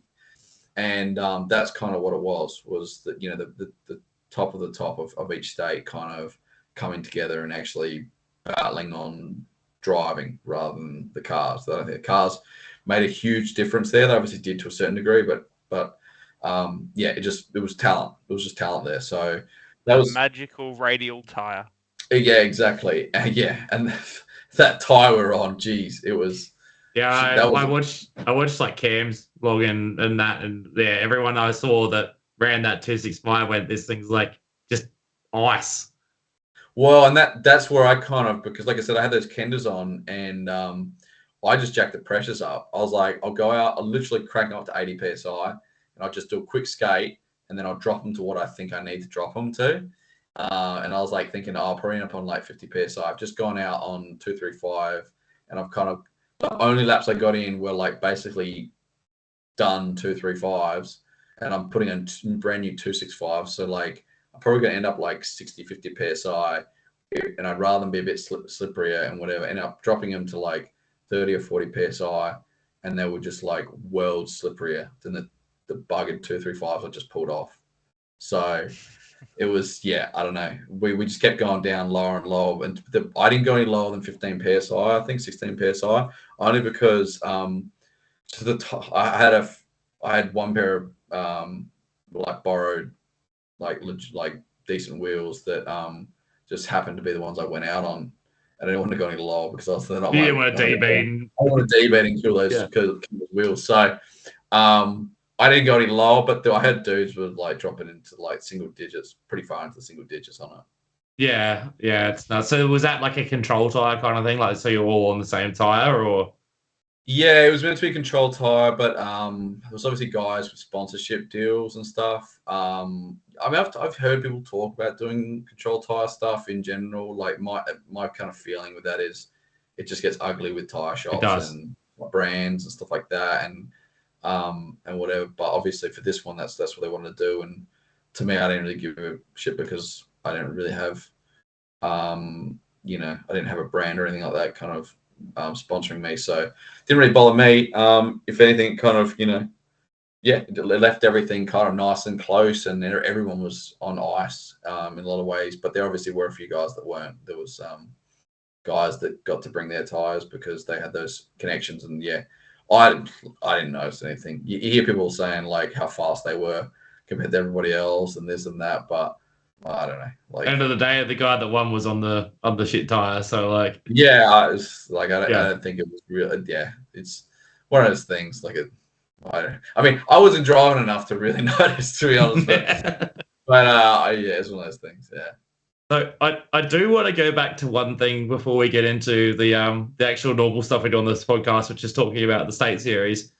And that's kind of what it was that the top of the top of each state kind of coming together and actually battling on driving rather than the cars. So I think the cars made a huge difference there. They obviously did to a certain degree, but it was talent. It was just talent there. So that was magical radial tire. Yeah, exactly. And that tire we're on, geez, it was. Yeah, I watched like Cam's login and that, and everyone I saw that ran that 265 went, this thing's like just ice. Well, and that's where I kind of, because like I said, I had those Kenders on, and I just jacked the pressures up. I was like, I'll go out, I'll literally crank them up to 80 psi, and I'll just do a quick skate, and then I'll drop them to what I think I need to drop them to. And I was like thinking, I'll probably end up on like 50 psi. I've just gone out on 235, and I've kind of, the only laps I got in were like basically done 235s, and I'm putting in brand new 265s. So like I'm probably going to end up like 60, 50 psi, and I'd rather them be a bit slipperier and whatever. End up dropping them to like 30 or 40 psi, and they were just like world slipperier than the buggered 235s I just pulled off. So it was, I don't know. We just kept going down lower and lower, and I didn't go any lower than 15 psi. I think 16 psi, only because I had one pair of like borrowed like decent wheels that just happened to be the ones I went out on. I didn't want to go any lower because I was not. You want to D-bean. I want to D-bean and kill those wheels. So I didn't go any lower, but I had dudes with like dropping into like single digits, pretty far into the single digits on it. Yeah, it's nuts. So was that like a control tire kind of thing? Like, so you're all on the same tire, or? Yeah, it was meant to be control tire, but there was obviously guys with sponsorship deals and stuff. I mean, I've heard people talk about doing control tire stuff in general. Like my kind of feeling with that is, it just gets ugly with tire It shops does. and brands and stuff like that, and whatever. But obviously for this one, that's what they wanted to do. And to me, I didn't really give a shit because I didn't really have, I didn't have a brand or anything like that kind of sponsoring me, so it didn't really bother me. If anything, kind of, it left everything kind of nice and close, and everyone was on ice in a lot of ways. But there obviously were a few guys that weren't. There was guys that got to bring their tires because they had those connections, and I didn't notice anything. You hear people saying like how fast they were compared to everybody else and this and that, but I don't know. Like, End of the day, the guy that won was on the shit tire. So like, I was like, I don't think it was real. Yeah, it's one of those things. Like, I mean, I wasn't driving enough to really notice, to be honest. But it's one of those things. Yeah. So I do want to go back to one thing before we get into the actual normal stuff we do on this podcast, which is talking about the state series.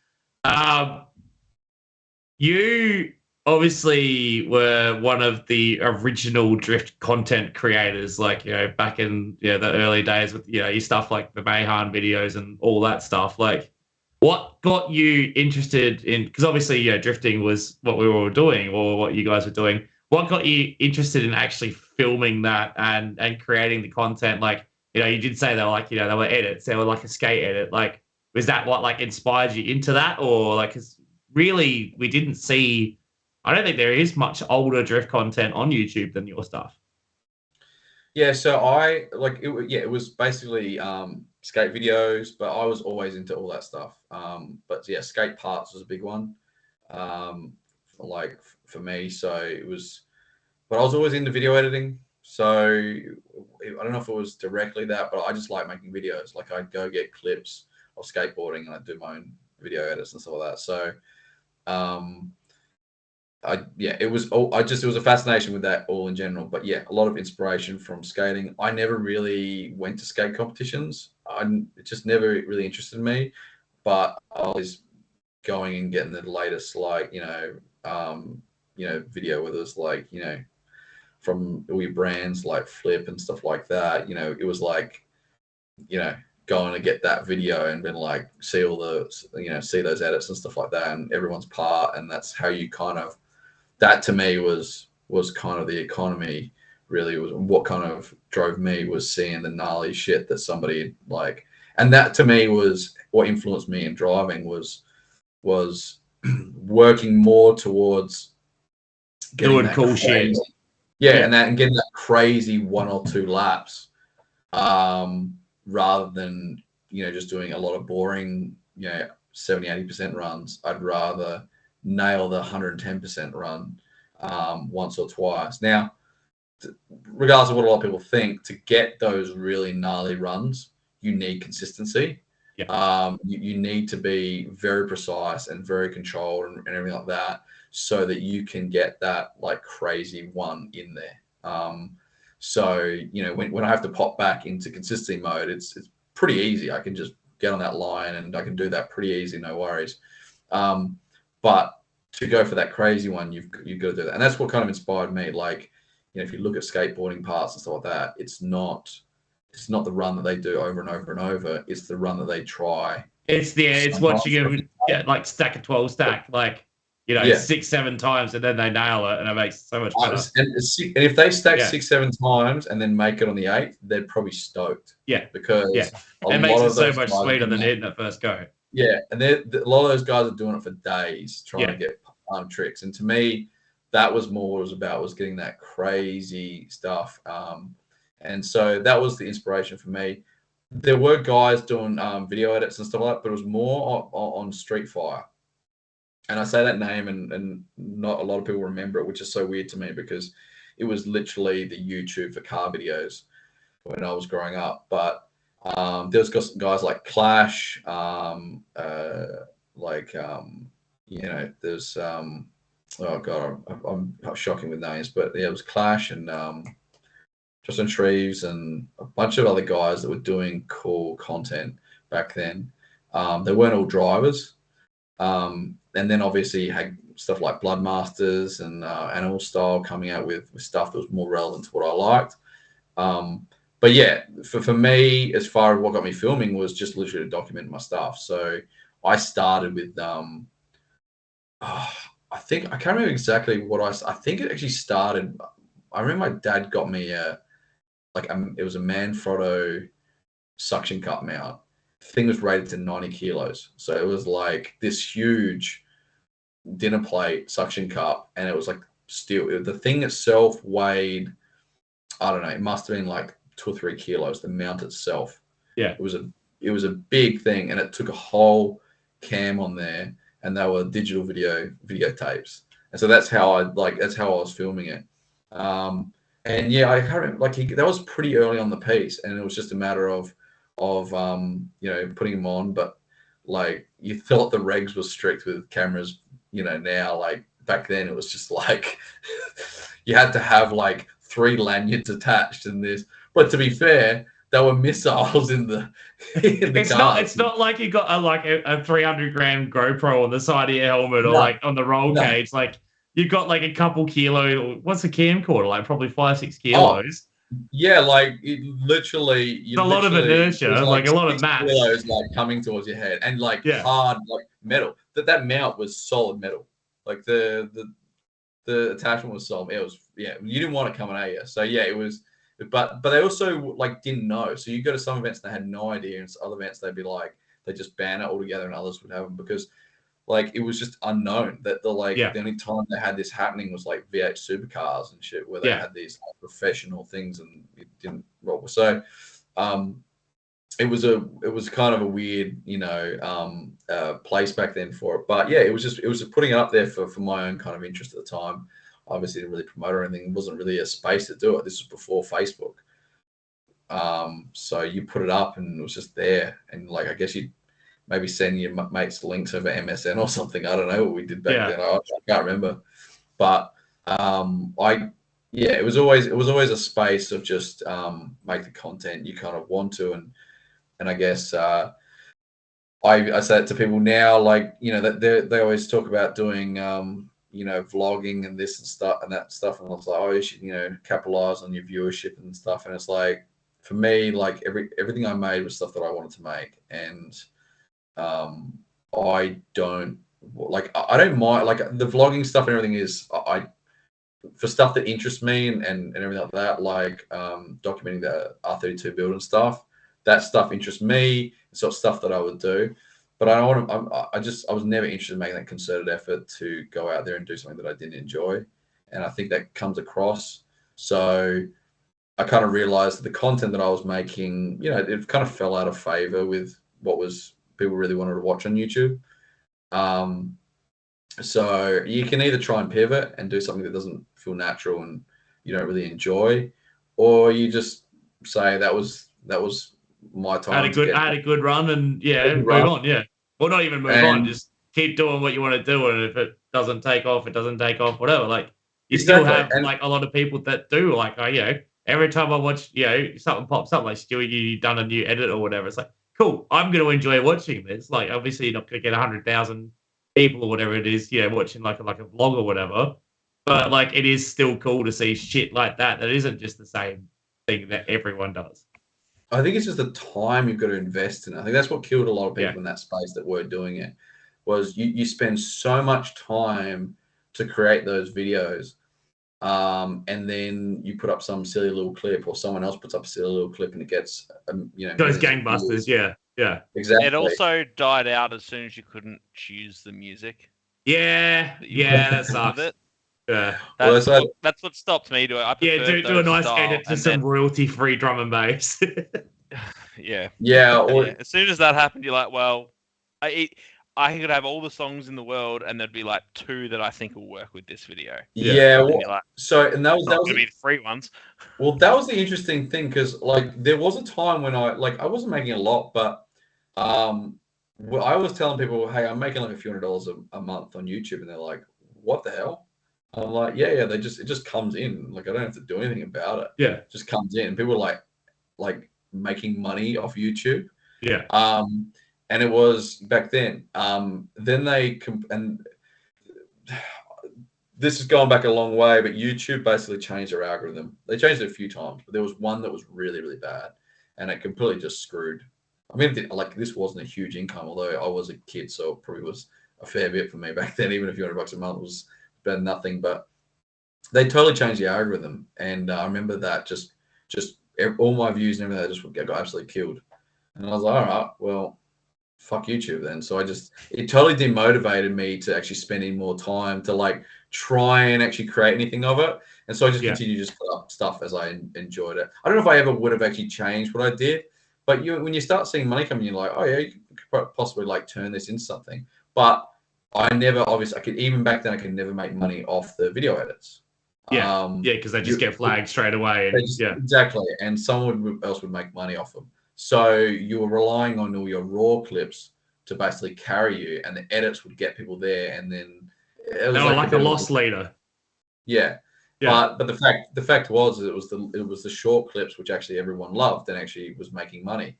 You obviously were one of the original drift content creators, like, back in the early days with your stuff like the Mayhan videos and all that stuff. Like, what got you interested in? Because obviously, drifting was what we were all doing, or what you guys were doing. What got you interested in actually filming that and creating the content? Like, you did say they were like, they were edits. They were like a skate edit. Like, was that what like inspired you into that, or like? Because really, we didn't see. I don't think there is much older drift content on YouTube than your stuff. Yeah, so I like it. Yeah, it was basically skate videos, but I was always into all that stuff. But yeah, skate parts was a big one, like for me. So it was, but I was always into video editing. So I don't know if it was directly that, but I just like making videos. Like, I'd go get clips of skateboarding and I'd do my own video edits and stuff like that. So it was a fascination with that all in general. But yeah, a lot of inspiration from skating. I never really went to skate competitions. It just never really interested me. But I was going and getting the latest, like, video, whether it's like, from all your brands like Flip and stuff like that. It was like, going to get that video and been like, see all the, see those edits and stuff like that, and everyone's part, and that's how you kind of, that to me was kind of the economy. Really was what kind of drove me, was seeing the gnarly shit that somebody like, and that to me was what influenced me in driving, was working more towards doing cool shit. And getting that crazy 1 or 2 laps, rather than just doing a lot of boring 70-80% runs. I'd rather nail the 110% run once or twice. Now, regardless of what a lot of people think, to get those really gnarly runs, you need consistency. You need to be very precise and very controlled and everything like that, so that you can get that like crazy one in there. So when I have to pop back into consistency mode, it's pretty easy. I can just get on that line and I can do that pretty easy, no worries. But to go for that crazy one, you've got to do that, and that's what kind of inspired me. Like, if you look at skateboarding parts and stuff like that, it's not the run that they do over and over and over. It's the run that they try. It's watching them like stack a 12 stack, like 6-7 times, and then they nail it, and it makes so much better. And if they stack 6-7 times and then make it on the 8th, they're probably stoked. Because it makes it so much sweeter than hitting it first go. Yeah, and a lot of those guys are doing it for days trying to get tricks. And to me, that was more what it was about, was getting that crazy stuff. And so that was the inspiration for me. There were guys doing video edits and stuff like that, but it was more on Street Fire. And I say that name and not a lot of people remember it, which is so weird to me, because it was literally the YouTube for car videos when I was growing up. But there's guys like Clash, there's oh god, I'm shocking with names, but it was Clash and Justin Treves and a bunch of other guys that were doing cool content back then. They weren't all drivers. And then obviously you had stuff like Bloodmasters and Animal Style coming out with stuff that was more relevant to what I liked. But yeah, for me, as far as what got me filming was just literally to document my stuff. So I started with I think I can't remember exactly what I think it actually started. I remember my dad got me it was a Manfrotto suction cup mount. The thing was rated to 90 kilos, so it was like this huge dinner plate suction cup, and it was like steel. The thing itself weighed, I don't know, it must have been like 2 or 3 kilos. The mount itself, Yeah, it was a big thing, and it took a whole cam on there, and they were digital videotapes, and so that's how I was filming it. And yeah, I can't remember, that was pretty early on the piece, and it was just a matter of putting them on. But like, you thought the regs was strict with cameras, now, like back then it was just like you had to have like 3 lanyards attached in this. But to be fair, there were missiles in the it's not like you got a 300-gram GoPro on the side of your helmet, or like on the roll cage. Like, you've got like a couple kilo. What's a camcorder? Like probably 5-6 kilos. Yeah, like it literally, a lot of inertia, like a lot of mass, kilos, like coming towards your head, and like hard, like metal. That mount was solid metal. Like the attachment was solid. It was, you didn't want it coming at you. So yeah, it was. But they also like didn't know. So you go to some events and they had no idea, and other events they'd be like, they just ban it altogether, and others would have them because like it was just unknown that the only time they had this happening was like V8 supercars and shit, where they had these like professional things, and it didn't roll. So it was kind of a weird place back then for it. But yeah, it was just putting it up there for my own kind of interest at the time. Obviously didn't really promote or anything. It wasn't really a space to do it. This was before Facebook. So you put it up and it was just there. And like, I guess you maybe send your mates links over MSN or something. I don't know what we did back then. I can't remember. But it was always a space of just make the content you kind of want to. And I guess I say it to people now, like, that they always talk about doing vlogging and this and stuff and that stuff, and I was like, oh, you should capitalize on your viewership and stuff. And it's like, for me, like everything I made was stuff that I wanted to make, and I don't mind, like, the vlogging stuff and everything is for stuff that interests me and everything like that, like documenting the R32 build and stuff. That stuff interests me. It's sort of stuff that I would do. But I don't want to. I was never interested in making that concerted effort to go out there and do something that I didn't enjoy, and I think that comes across. So I kind of realized that the content that I was making, it kind of fell out of favor with what was people really wanted to watch on YouTube. So you can either try and pivot and do something that doesn't feel natural and you don't really enjoy, or you just say that was my time. I had a good run, and move on. Yeah, well, not even move on. Just keep doing what you want to do, and if it doesn't take off, it doesn't take off. Whatever. Like, you still have like a lot of people that do. Like, every time I watch, something pops up, like, Stewy, you done a new edit or whatever. It's like, cool. I'm going to enjoy watching this. Like, obviously, you're not going to get 100,000 people or whatever it is, watching like a vlog or whatever. But like, it is still cool to see shit like that. That isn't just the same thing that everyone does. I think it's just the time you've got to invest in it. I think that's what killed a lot of people in that space that were doing it, was you spend so much time to create those videos, and then you put up some silly little clip, or someone else puts up a silly little clip, and it gets those gangbusters. Yeah, exactly. It also died out as soon as you couldn't choose the music. Yeah, that sucks. It. Yeah, that's what stopped me doing. Do a nice edit to some royalty-free drum and bass. Yeah. Or as soon as that happened, you're like, well, I could have all the songs in the world, and there'd be like 2 that I think will work with this video. Yeah. That was going to be the free ones. Well, that was the interesting thing, because like there was a time when I wasn't making a lot, but I was telling people, hey, I'm making like a few $100 a month on YouTube, and they're like, what the hell? I'm like, yeah, it just comes in. Like, I don't have to do anything about it. Yeah, it just comes in. People are like making money off YouTube. Yeah. and it was back then. Then and this is going back a long way, but YouTube basically changed their algorithm. They changed it a few times, but there was one that was really, really bad, and it completely just screwed. I mean, like this wasn't a huge income, although I was a kid, so it probably was a fair bit for me back then. Even a few $100 a month was better than nothing. But they totally changed the algorithm, and I remember that just all my views and everything just got absolutely killed. And I was like, all right, well, fuck YouTube then. So it totally demotivated me to actually spend any more time to like try and actually create anything of it. And so I just continued to just put up stuff as I enjoyed it. I don't know if I ever would have actually changed what I did, but when you start seeing money coming, you're like, oh yeah, you could possibly like turn this into something. But even back then, I could never make money off the video edits. Yeah, because they just get flagged straight away. And, exactly. And someone else would make money off them. So you were relying on all your raw clips to basically carry you, and the edits would get people there, and then it was like a loss leader. Yeah. But the fact was it was the short clips which actually everyone loved and actually was making money.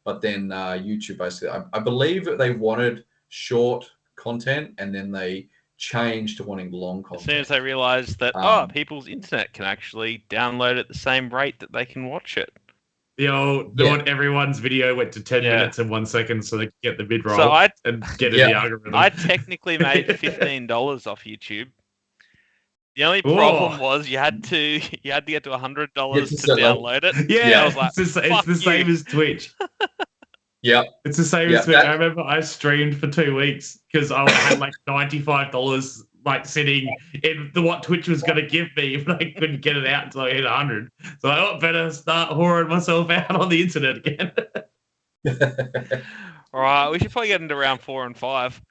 But then YouTube basically, I believe that they wanted short content, and then they changed to wanting long content. As soon as they realized that people's internet can actually download at the same rate that they can watch it. Everyone's video went to 10 minutes and 1 second so they could get the mid-roll and get in the algorithm. I technically made $15 off YouTube. The only problem was you had to get to $100 to download it. Yeah, I was like, it's the same as Twitch. Yeah, it's the same as Twitch. I remember I streamed for 2 weeks because I had like $95 like sitting in what Twitch was going to give me, but I couldn't get it out until I hit 100. So I better start whoring myself out on the internet again. All right, we should probably get into round 4 and 5.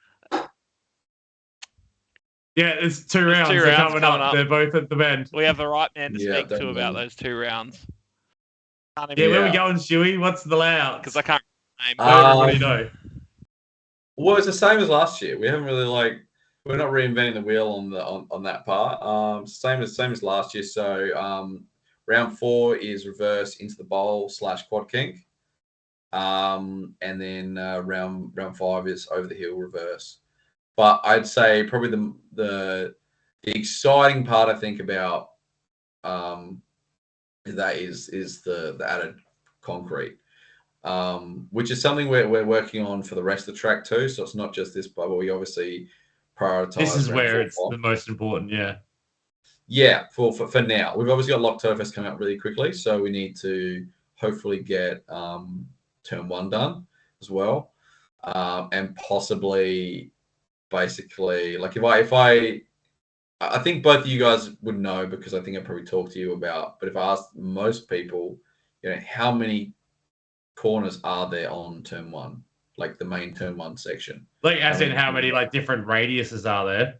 Yeah, it's two rounds. They're coming up. They're both at the bend. We have the right man to speak to about those 2 rounds. Where are we going, Stewy? What's the layout? Because I can't name. What do you know? Well, it's the same as last year. We haven't really we're not reinventing the wheel on that part. Same as last year. So round 4 is reverse into the bowl / quad kink, and then round 5 is over the heel reverse. But I'd say probably the exciting part I think about that is the added concrete, which is something we're working on for the rest of the track too. So it's not just this, but we obviously prioritize. This is where it's the most important, Yeah, for now. We've obviously got Locktoberfest coming up really quickly, so we need to hopefully get turn 1 done as well, and possibly basically like if I think both of you guys would know because I think I probably talked to you about. But if I asked most people, how many corners are there on turn 1? Like the main turn 1 section. Like as in how many like different radiuses are there?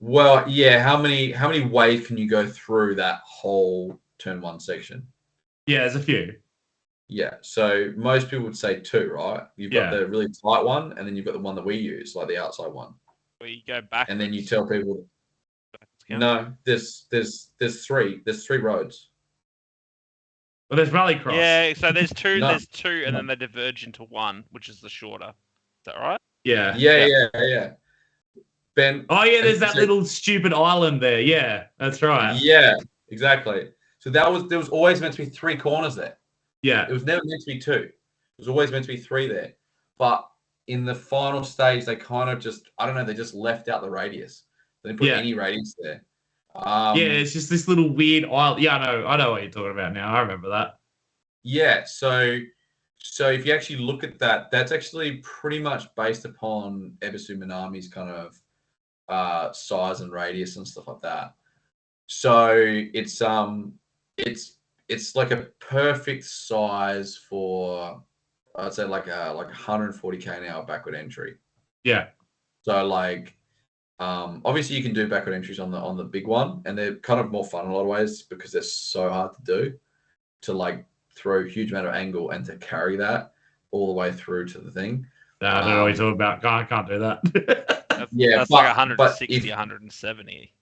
Well, yeah, how many ways can you go through that whole turn 1 section? Yeah, there's a few. Yeah, so most people would say 2, right? You've got the really tight one, and then you've got the one that we use, like the outside one. Where you go back. And then you tell people no, there's 3. There's 3 roads. Well, there's Rallycross. Yeah, so there's 2, and then they diverge into 1, which is the shorter. Is that right? Yeah. Ben. Oh yeah, there's that little stupid island there. Yeah, that's right. Yeah, exactly. So there was always meant to be 3 corners there. Yeah. It was never meant to be 2. It was always meant to be 3 there. But in the final stage, they kind of just, I don't know, they just left out the radius. They didn't put any radius there. It's just this little weird island. Yeah, I know what you're talking about now. I remember that. Yeah, so if you actually look at that, that's actually pretty much based upon Ebisu Minami's kind of size and radius and stuff like that. So it's like a perfect size for, I'd say like 140k an hour backward entry. Yeah. So like obviously you can do backward entries on the big one, and they're kind of more fun in a lot of ways because they're so hard to do, to like throw a huge amount of angle and to carry that all the way through to the thing. I don't know what you're talking about. I can't do that. that's like 160, 170.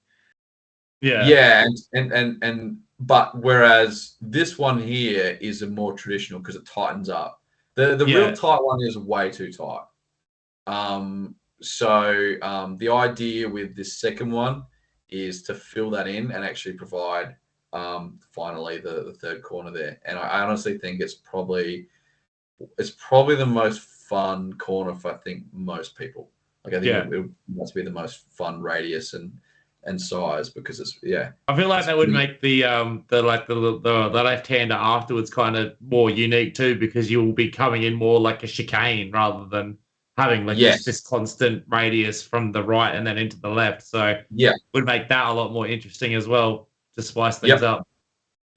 Yeah, and but whereas this one here is a more traditional because it tightens up. The Yeah. real tight one is way too tight. The idea with this second one is to fill that in and actually provide finally the third corner there. And I honestly think it's probably the most fun corner for I think most people. Like I think it must be the most fun radius and size because it's I feel like that would make the left-hander afterwards kind of more unique too, because you'll be coming in more like a chicane rather than having like this constant radius from the right and then into the left. So would make that a lot more interesting as well to spice things up.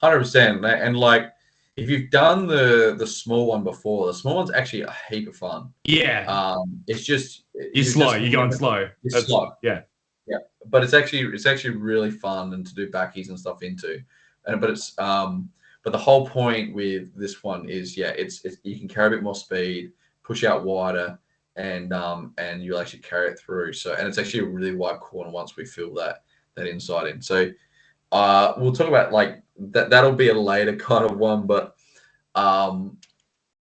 100%. And like if you've done the small one before, the small one's actually a heap of fun. Yeah. It's just You're going slow. It's slow. Yeah. Yeah, but it's actually really fun and to do backies and stuff into, but the whole point with this one is it's you can carry a bit more speed, push out wider, and you'll actually carry it through. So and it's actually a really wide corner once we fill that inside in. So we'll talk about like that. That'll be a later kind of one, but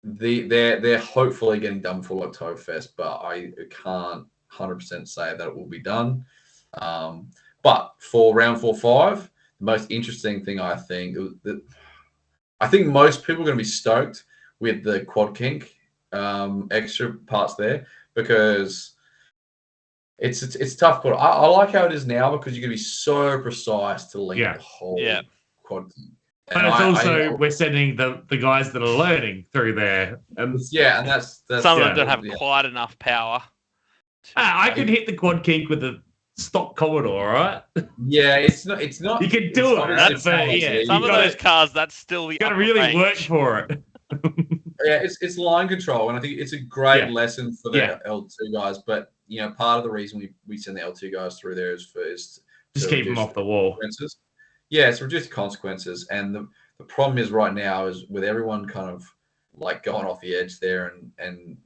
they're hopefully getting done for Oktoberfest, but I can't 100% say that it will be done. But for round 4-5, the most interesting thing I think most people are going to be stoked with the quad kink extra parts there because it's tough. But I like how it is now because you're going to be so precise to link the whole quad kink. But it's also we're sending the guys that are learning through there, and that's some of them don't have quite enough power. I could hit the quad kink with a stock Commodore, right? Yeah, it's not. You can do it. That's some of those cars. That's still the. You got to really work for it. It's line control, and I think it's a great lesson for the L2 guys. But part of the reason we send the L2 guys through there is just keep them off the wall. Yeah, it's reduced consequences, and the problem is right now is with everyone kind of like going off the edge there and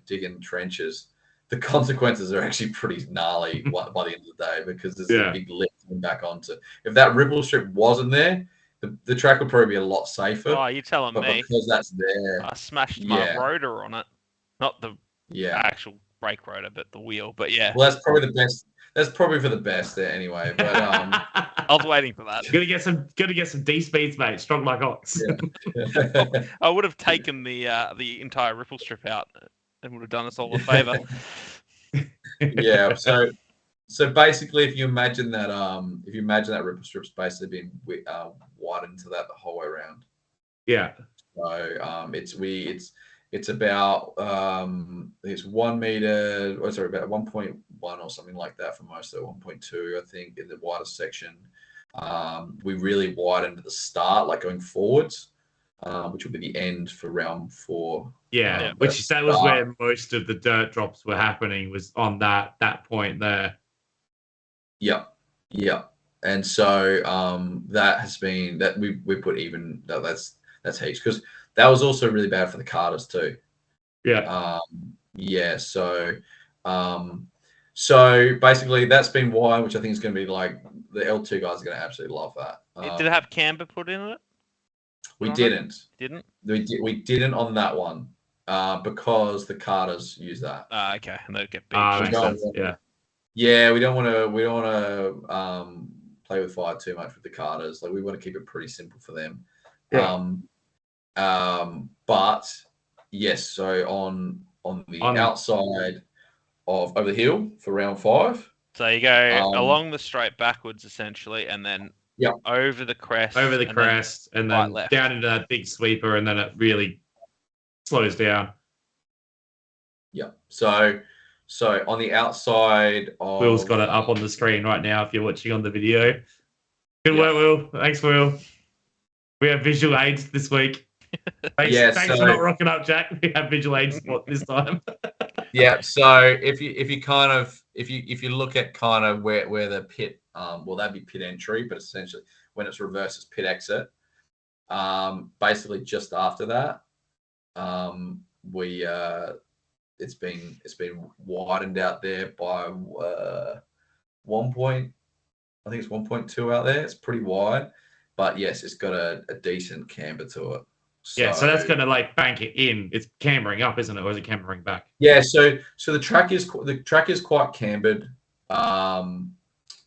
digging trenches. The consequences are actually pretty gnarly by the end of the day because there's a big lift coming back onto. If that ripple strip wasn't there, the track would probably be a lot safer. Oh, you're telling me? Because that's there, I smashed my rotor on it, not the actual brake rotor, but the wheel. But well, that's probably the best. That's probably for the best there anyway. But I was waiting for that. Gonna get some D speeds, mate. Strong like ox. I would have taken the entire ripple strip out. And would have done us all a favor. So basically, if you imagine that ripple strip's basically been widened to that the whole way around. Yeah. So it's about it's 1 meter. Oh, sorry, about 1.1 or something like that for most of it. 1.2, I think, in the widest section. We really widened at the start, like going forwards. Which will be the end for round 4. Yeah, that was where most of the dirt drops were happening, was on that point there. Yeah. And so that has been that we put even that's heaps because that was also really bad for the karters too. Yeah. So basically that's been why, which I think is going to be like the L2 guys are going to absolutely love that. Did it have camber put in it? We didn't. Didn't? We didn't on that one because the karters use that. Okay, and they'll get big. Yeah, we don't want to play with fire too much with the karters. Like we want to keep it pretty simple for them. But yes, so on the outside of over the hill for round 5. So you go along the straight backwards essentially, and then over the crest, and then right down into that big sweeper, and then it really slows down. Yeah. So on the outside of... Will's got it up on the screen right now if you're watching on the video. Good work, Will. Thanks, Will. We have visual aids this week. Thanks for not rocking up, Jack. We have visual aids this time. So if you look at kind of where the pit, that'd be pit entry, but essentially when it's reversed, it's pit exit. Basically just after that, it's been widened out there by 1 point. I think it's 1.2 out there. It's pretty wide, but yes, it's got a decent camber to it. Yeah, so that's going to like bank it in. It's cambering up, isn't it, or is it cambering back? Yeah, so the track is quite cambered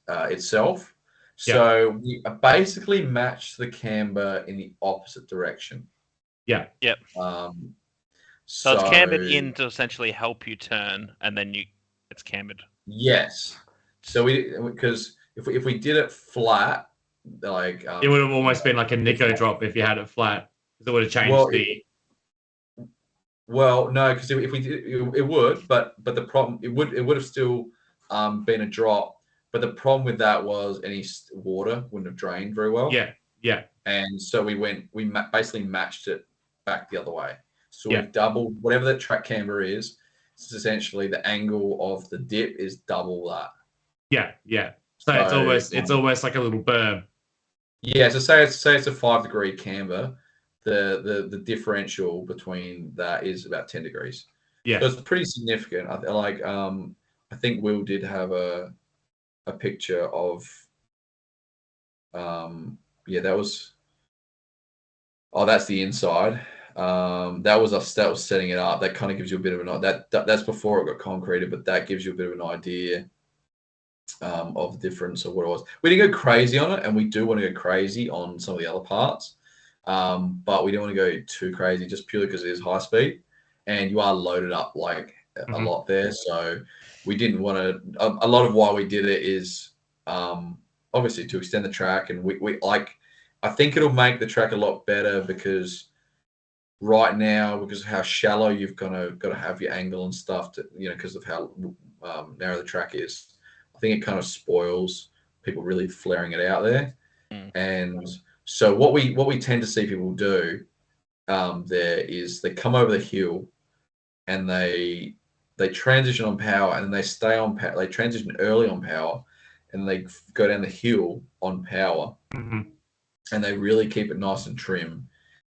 itself. So we basically match the camber in the opposite direction. Yeah. Yep. So it's cambered in to essentially help you turn, and then it's cambered. Yes. So because if we did it flat, like it would have almost been like a Nico drop if you had it flat. It would have changed Well, no, because if we did, it would, but the problem it would have still been a drop. But the problem with that was any water wouldn't have drained very well. Yeah. And so we basically matched it back the other way. So we've doubled whatever the track camber is. It's essentially the angle of the dip is double that. Yeah. So it's almost like a little berm. Yeah. So say it's a 5-degree camber. The differential between that is about 10 degrees. Yeah. So it's pretty significant. I think Will did have a picture of that was that's the inside. That was us setting it up. That kind of gives you a bit of an that's before it got concreted, but that gives you a bit of an idea of the difference of what it was. We didn't go crazy on it, and we do want to go crazy on some of the other parts. But we don't want to go too crazy just purely because it is high speed and you are loaded up like a lot there. So we didn't want to, a lot of why we did it is obviously to extend the track. And I think it'll make the track a lot better because right now, because of how shallow you've got to have your angle and stuff to, because of how narrow the track is, I think it kind of spoils people really flaring it out there. And so what we tend to see people do there is they come over the hill and they transition on power and they stay on power. They transition early on power and they go down the hill on power and they really keep it nice and trim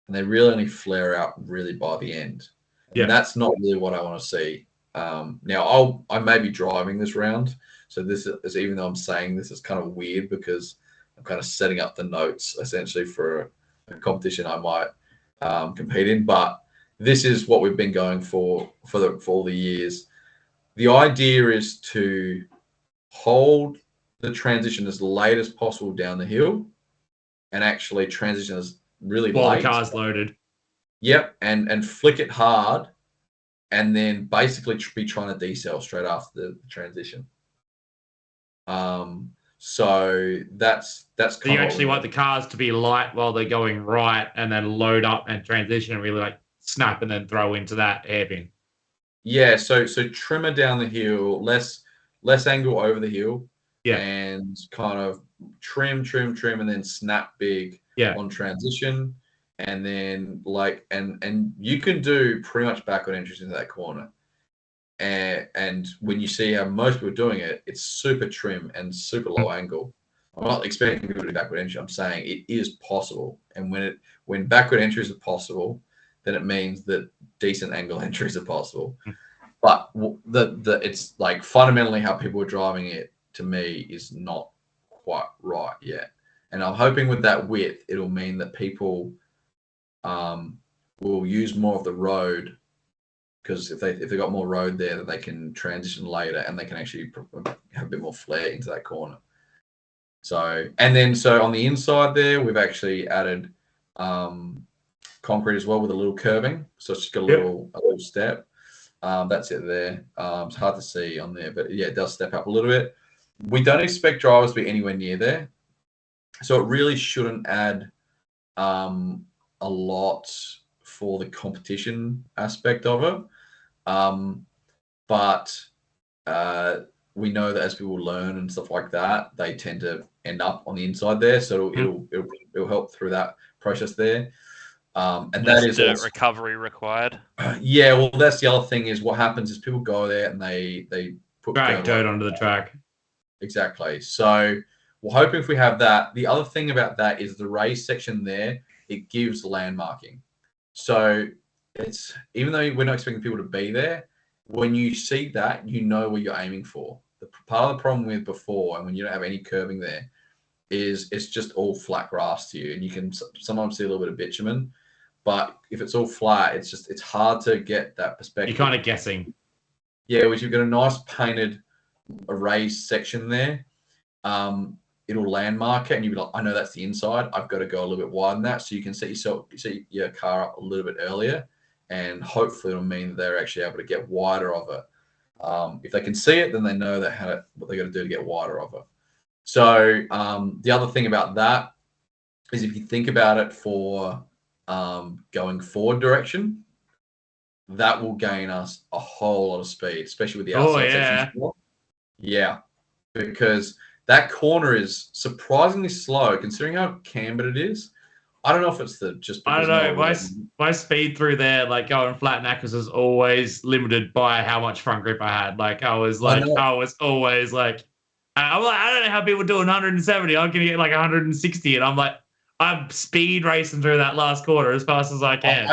and they really only flare out really by the end. And that's not really what I want to see. Now I may be driving this round, so this is, even though I'm saying this is kind of weird because I'm kind of setting up the notes essentially for a competition I might compete in. But this is what we've been going for all the years. The idea is to hold the transition as late as possible down the hill and actually transition as really while late. The car's loaded. Yep, and flick it hard and then basically be trying to decel straight after the transition. So that's kind so you actually want the cars to be light while they're going right and then load up and transition and really like snap and then throw into that hairpin. Yeah, so trimmer down the hill, less angle over the hill, and kind of trim and then snap big on transition. And then and you can do pretty much backward entries into that corner. And when you see how most people are doing it, it's super trim and super low angle. I'm not expecting people to do backward entry. I'm saying it is possible. And when backward entries are possible, then it means that decent angle entries are possible. But it's like fundamentally how people are driving it to me is not quite right yet. And I'm hoping with that width, it'll mean that people will use more of the road. Because if they got more road there, that they can transition later and they can actually have a bit more flair into that corner. So on the inside there, we've actually added concrete as well with a little curving. So it's just got a little step. That's it there. It's hard to see on there, but yeah, it does step up a little bit. We don't expect drivers to be anywhere near there. So it really shouldn't add a lot for the competition aspect of it. But we know that as people learn and stuff like that, they tend to end up on the inside there. So it'll help through that process there. And that is dirt recovery required. Yeah, well, that's the other thing is what happens is people go there and they put dirt onto the track. Exactly. So we're hoping if we have that. The other thing about that is the race section there, it gives landmarking. So it's, even though we're not expecting people to be there, when you see that, you know what you're aiming for. The part of the problem with before, and when you don't have any curving there, is it's just all flat grass to you, and you can sometimes see a little bit of bitumen. But if it's all flat, it's hard to get that perspective. You're kind of guessing. Yeah, which you've got a nice painted, a raised section there. It'll landmark it, and you'll be like, I know that's the inside. I've got to go a little bit wider than that, so you can set your car up a little bit earlier, and hopefully it'll mean that they're actually able to get wider of it. If they can see it, then they know what they got to do to get wider of it. So the other thing about that is if you think about it for going forward direction, that will gain us a whole lot of speed, especially with the outside sections. Yeah, because that corner is surprisingly slow considering how cambered it is. I don't know if it's I don't know. My speed through there, like going flat knackers, was always limited by how much front grip I had. Like I was always like, I'm like, I don't know how people do 170. I'm gonna get like 160, and I'm like, I'm speed racing through that last quarter as fast as I can.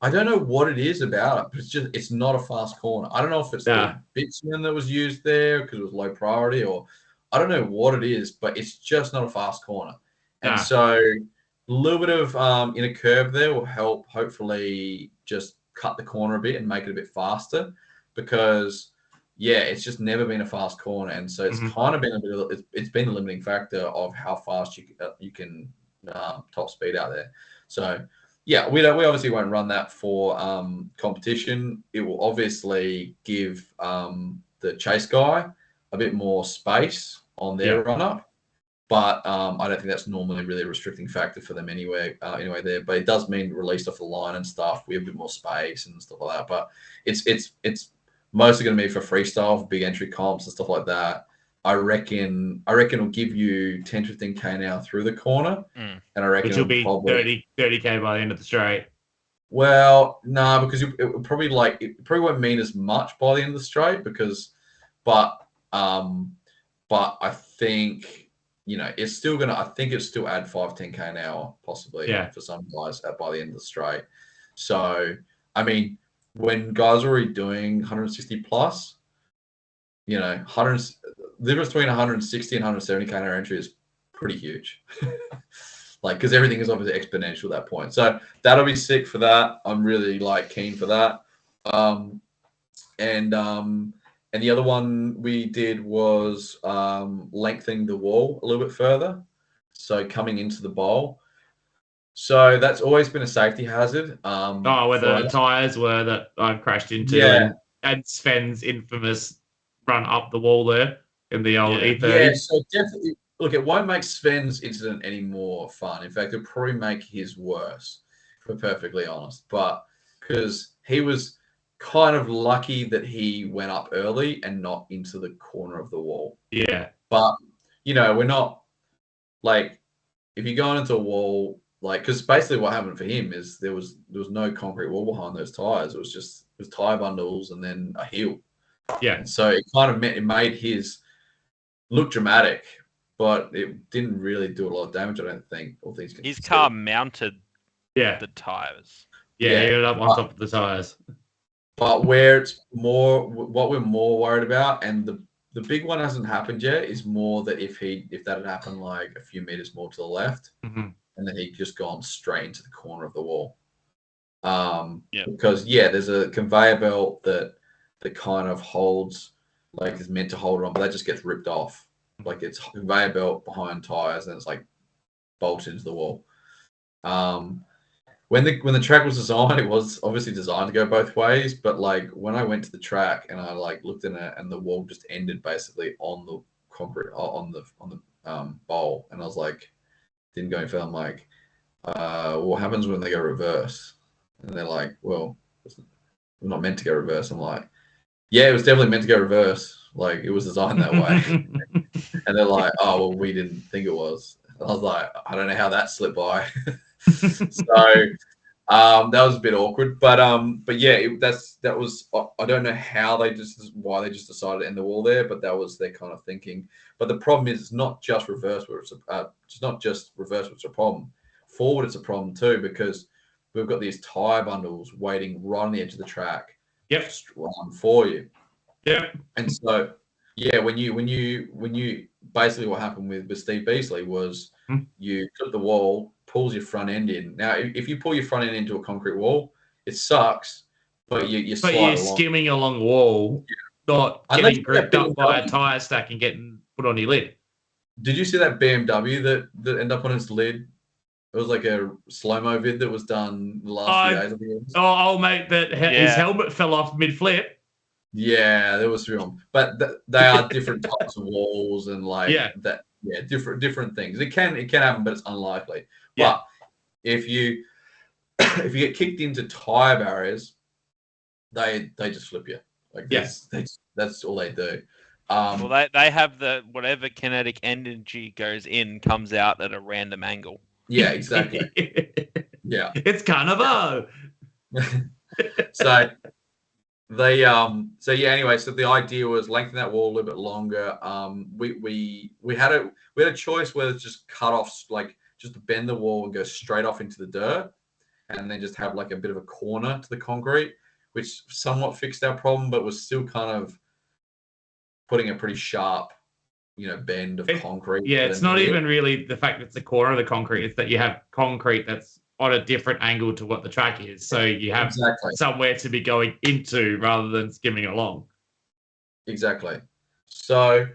I don't know what it is about it, but it's not a fast corner. I don't know if it's the bitumen that was used there because it was low priority, or I don't know what it is, but it's just not a fast corner. And so a little bit of inner curve there will help hopefully just cut the corner a bit and make it a bit faster, because it's just never been a fast corner, and so it's kind of been it's been the limiting factor of how fast you can top speed out there. So we obviously won't run that for competition. It will obviously give the chase guy a bit more space on their run up, but I don't think that's normally really a restricting factor for them anyway there. But it does mean released off the line and stuff, we have a bit more space and stuff like that. But it's mostly going to be for freestyle, for big entry comps and stuff like that. I reckon it'll give you 10-15k an hour through the corner, and I reckon which will be 30k by the end of the straight. Well, no, because it probably won't mean as much by the end of the straight, but I think it's still gonna. I think it's still add 5-10k an hour possibly for some guys by the end of the straight. So I mean, when guys are already doing 160 plus, 100. The difference between 160 and 170k an hour entry is pretty huge. Because everything is obviously exponential at that point. So that'll be sick for that. I'm really keen for that. And the other one we did was lengthening the wall a little bit further. So coming into the bowl. So that's always been a safety hazard. Where the tires were that I crashed into, and Sven's infamous run up the wall there in the old E30. Yeah, so definitely, look, it won't make Sven's incident any more fun. In fact, it'll probably make his worse, if we're perfectly honest. But because he was kind of lucky that he went up early and not into the corner of the wall. Yeah. But, we're not, if you're going into a wall, because basically what happened for him is there was no concrete wall behind those tires. It was tire bundles and then a hill. Yeah. And so it kind of made his look dramatic, but it didn't really do a lot of damage, I don't think. All things considered. His car mounted the tires. Yeah, he ended up on top of the tires. But where it's more, what we're more worried about, and the big one hasn't happened yet, is more that if that had happened a few meters more to the left, and then he'd just gone straight into the corner of the wall. Because there's a conveyor belt that kind of holds, is meant to hold it on, but that just gets ripped off. It's a conveyor belt behind tires, and it's bolted into the wall. When the track was designed, it was obviously designed to go both ways. But when I went to the track and I looked in it, and the wall just ended basically on the concrete on the bowl, and I was didn't go any further. I'm what happens when they go reverse? And they're like, well, we're not meant to go reverse. I'm like, yeah, it was definitely meant to go reverse. It was designed that way. And they're like, oh, well, we didn't think it was. And I was like, I don't know how that slipped by. So that was a bit awkward. But yeah, that was. I don't know why they just decided to end the wall there, but that was their kind of thinking. But the problem is, it's not just reverse where it's a problem. Forward, it's a problem too, because we've got these tire bundles waiting right on the edge of the track. Yep. For you. Yep. And so, when you basically what happened with Steve Beasley was you clip the wall, pulls your front end in. Now, if you pull your front end into a concrete wall, it sucks, but you slide you're along. skimming along the wall, not Unless getting you're that gripped up by a BMW. tyre stack and getting put on your lid. Did you see that BMW that ended up on its lid? It was like a slow-mo vid that was done the last few days. I think it was. Oh, mate, his helmet fell off mid-flip. Yeah, there was film, but they are different types of walls and that. Yeah, different things. It can happen, but it's unlikely. Yeah. But if you get kicked into tire barriers, they just flip you. Like that's all they do. Well, they have whatever kinetic energy goes in comes out at a random angle. Yeah, exactly. Yeah, it's Carnival. So anyway, so the idea was lengthen that wall a little bit longer. We had a choice whether to just cut off, like just to bend the wall and go straight off into the dirt, and then just have like a bit of a corner to the concrete, which somewhat fixed our problem, but was still kind of putting a pretty sharp, bend of concrete. Yeah, it's not even really the fact that it's the corner of the concrete. It's that you have concrete that's on a different angle to what the track is. So you have somewhere to be going into rather than skimming along. Exactly. So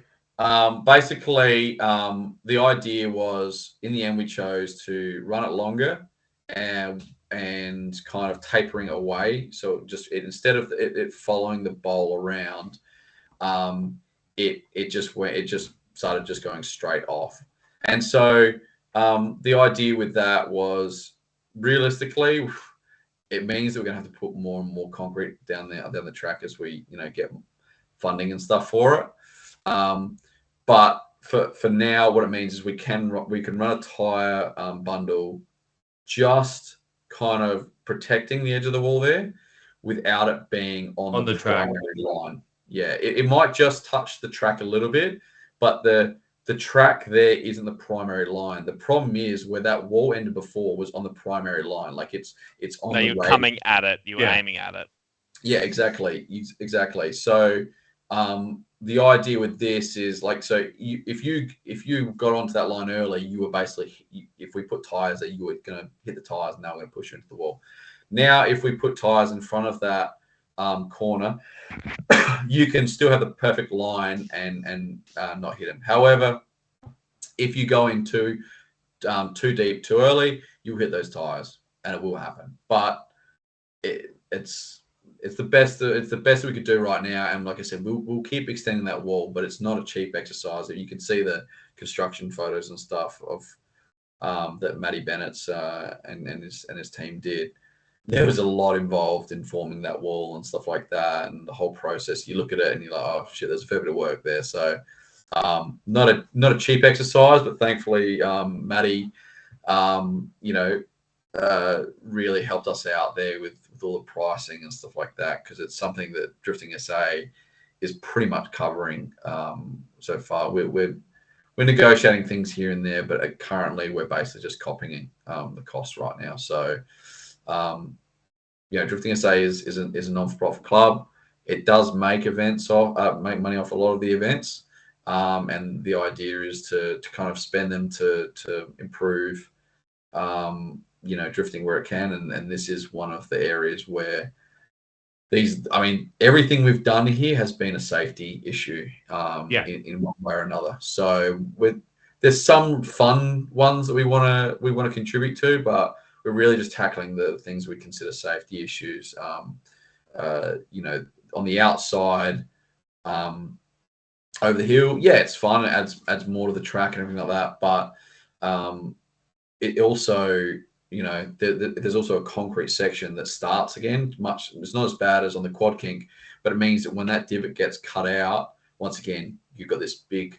basically, the idea was, in the end, we chose to run it longer and kind of tapering away. So instead of it following the bowl around, it just started just going straight off. And so the idea with that was, realistically, it means that we're going to have to put more and more concrete down the track as we get funding and stuff for it. But for now, what it means is we can run a tire bundle, just kind of protecting the edge of the wall there, without it being on the primary line. Yeah, it might just touch the track a little bit, but the track there isn't the primary line. The problem is where that wall ended before was on the primary line. Like it's on. No, you're coming at it. You were aiming at it. Yeah, exactly. So the idea with this is if you got onto that line early, you were basically, if we put tires there, you were going to hit the tires, and now we're going to push you into the wall. Now, if we put tires in front of that corner, you can still have the perfect line and not hit him. However, if you go in too deep too early, you'll hit those tires, and it will happen. But it's the best we could do right now. And like I said, we'll keep extending that wall, but it's not a cheap exercise. You can see the construction photos and stuff of that Matty Bennett's and his team did. There was a lot involved in forming that wall and stuff like that, and the whole process. You look at it and you're like, oh shit, there's a fair bit of work there. So not a cheap exercise, but thankfully Matty really helped us out there with all the pricing and stuff like that, because it's something that Drifting SA is pretty much covering so far. We're negotiating things here and there, but currently we're basically just copying the cost right now. So Drifting SA is a non-for-profit club. It does make make money off a lot of the events, and the idea is to kind of spend them to improve drifting where it can, and this is one of the areas where everything we've done here has been a safety issue in one way or another. So there's some fun ones that we want to contribute to, but we're really just tackling the things we consider safety issues. On the outside, over the hill, it's fun. It adds more to the track and everything like that. But it also, there's also a concrete section that starts again. It's not as bad as on the Quad Kink, but it means that when that divot gets cut out, once again, you've got this big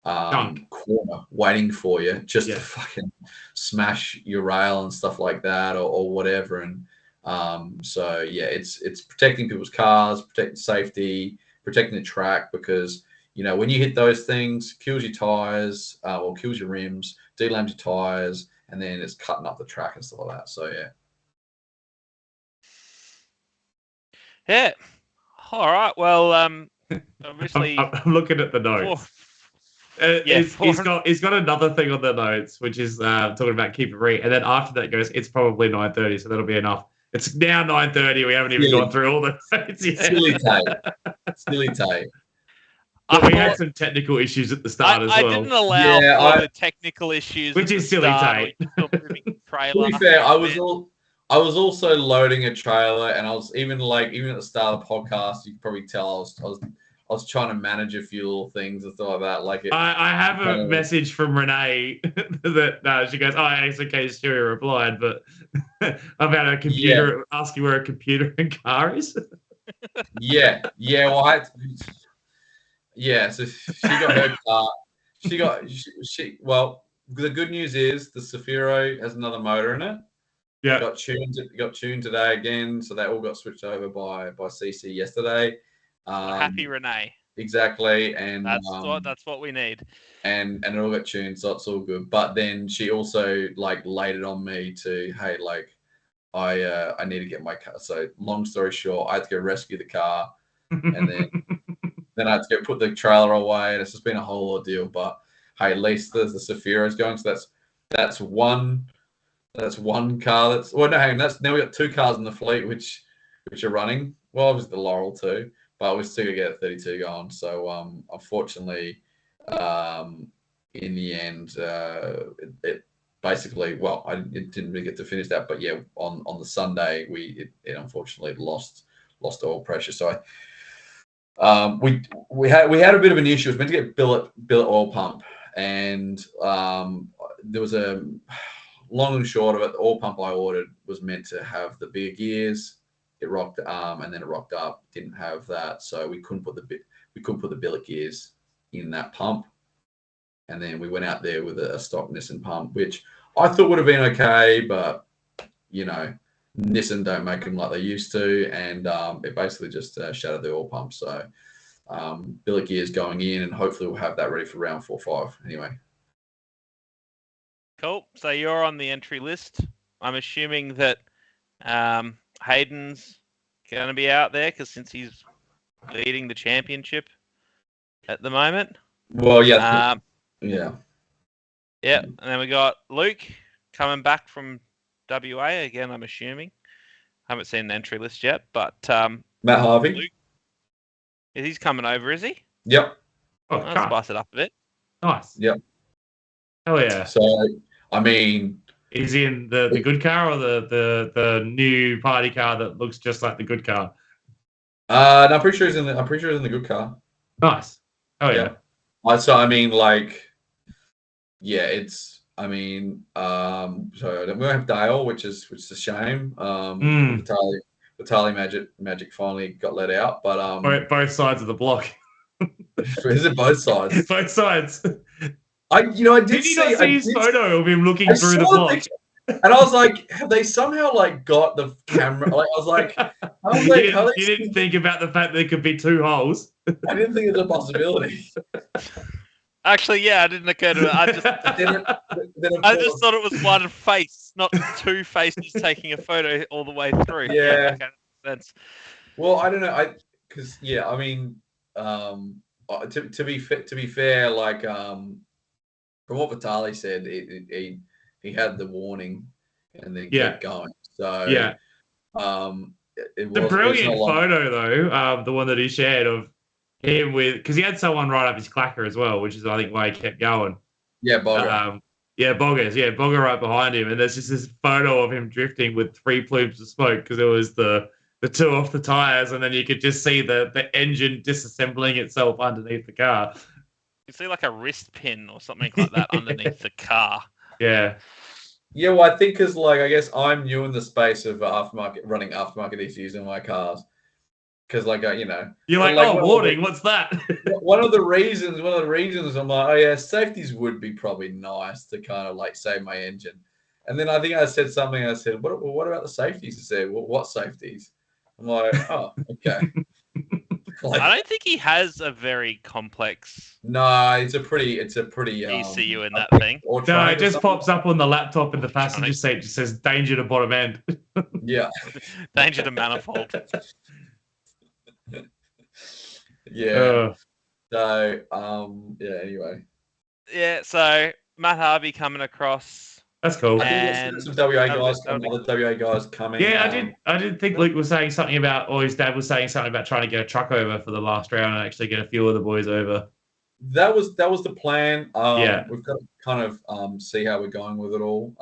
corner waiting for you just to fucking smash your rail and stuff like that, or whatever. And it's protecting people's cars, protecting safety, protecting the track, because when you hit those things, kills your tires or kills your rims, delams your tires, and then it's cutting up the track and stuff like that. So all right, well, obviously I'm looking at the notes. Yeah, he's got another thing on the notes, which is talking about keep it re, and then after that goes, it's probably 9:30, so that'll be enough. It's now 9:30. We haven't even gone through all the notes yet. Silly Tate. But we had some technical issues at the start as well. I didn't allow for the technical issues, which is silly, Tate. To be fair, I was also loading a trailer, and I was even at the start of the podcast, you can probably tell I was trying to manage a few little things and stuff like that. Like I have a message from Renee that she goes, "Oh, it's okay." Stewy replied, but about a computer asking where a computer and car is. Yeah. So she got her car. Well, the good news is the Zafiro has another motor in it. Yeah. Got tuned today again, so that all got switched over by CC yesterday. Happy Renee. Exactly, and that's what we need. And it all got tuned, so it's all good. But then she also laid it on me to, hey, I need to get my car. So long story short, I had to go rescue the car, and then I had to go put the trailer away, and it's just been a whole ordeal. But hey, at least the Zafiro's going, so that's one car. Now we got 2 cars in the fleet which are running. Well, obviously the Laurel too, but we're still gonna get a 32 going. So unfortunately, in the end, it basically, well, it didn't really get to finish that, but yeah, on the Sunday it unfortunately lost oil pressure. So we had a bit of an issue. It was meant to get billet oil pump, and there was a long and short of it. The oil pump I ordered was meant to have the bigger gears. It rocked and then it rocked up. Didn't have that, so we couldn't put the billet gears in that pump. And then we went out there with a stock Nissan pump, which I thought would have been okay, but Nissan don't make them like they used to, and it basically just shattered the oil pump. So billet gears going in, and hopefully we'll have that ready for round 4-5 anyway. Cool. So you're on the entry list. I'm assuming that Hayden's going to be out there since he's leading the championship at the moment. Well, yeah. Yeah. And then we got Luke coming back from WA again, I'm assuming. Haven't seen the entry list yet, but Matt Harvey. Luke, he's coming over, is he? Yep. Let's spice it up a bit. Nice. Yep. Oh yeah. So I mean, is he in the good car or the new party car that looks just like the good car? No, I'm pretty sure he's in the good car. Nice. Oh yeah. So I mean, it's. I mean, so we don't have Dale, which is a shame. Vitaly Magic finally got let out, but both sides of the block. Is it both sides? Both sides. Did not see his photo of him looking through the block? And I was like, have they somehow got the camera? I was like, you didn't think about the fact there could be 2 holes. I didn't think it was a possibility. Actually, yeah, it didn't occur to me. I just thought it was one face, not 2 faces taking a photo all the way through. Yeah. Okay, sense. Well, I don't know. I mean, to be fair, from what Vitaly said, he had the warning and then kept going. So it was a brilliant photo though. The one that he shared of him because he had someone right up his clacker as well, which is I think why he kept going. Yeah, Bogger. Bogger right behind him, and there's just this photo of him drifting with 3 plumes of smoke because it was the 2 off the tires, and then you could just see the engine disassembling itself underneath the car. You see like a wrist pin or something like that underneath the car. Yeah. Yeah, well, I think because I guess I'm new in the space of running aftermarket ECUs in my cars. Because you're like, warning, what's that? one of the reasons I'm like, oh yeah, safeties would be probably nice to kind of save my engine. And then I think I said something. I said, what about the safeties? I said, well, what safeties? I'm like, oh, okay. I don't think he has a very complex. No, it's a pretty ECU in that thing. No, it just pops up on the laptop in the passenger seat. Just says danger to bottom end. Yeah, danger to manifold. Yeah. So, Anyway, Yeah, so Matt Harvey coming across. That's cool. I think And there's some WA that'll guys, be- that'll be- other WA guys coming. Yeah, I did think Luke was saying something about, or his dad was saying something about trying to get a truck over for the last round and actually get a few of the boys over. That was the plan. Yeah. We've got to kind of see how we're going with it all.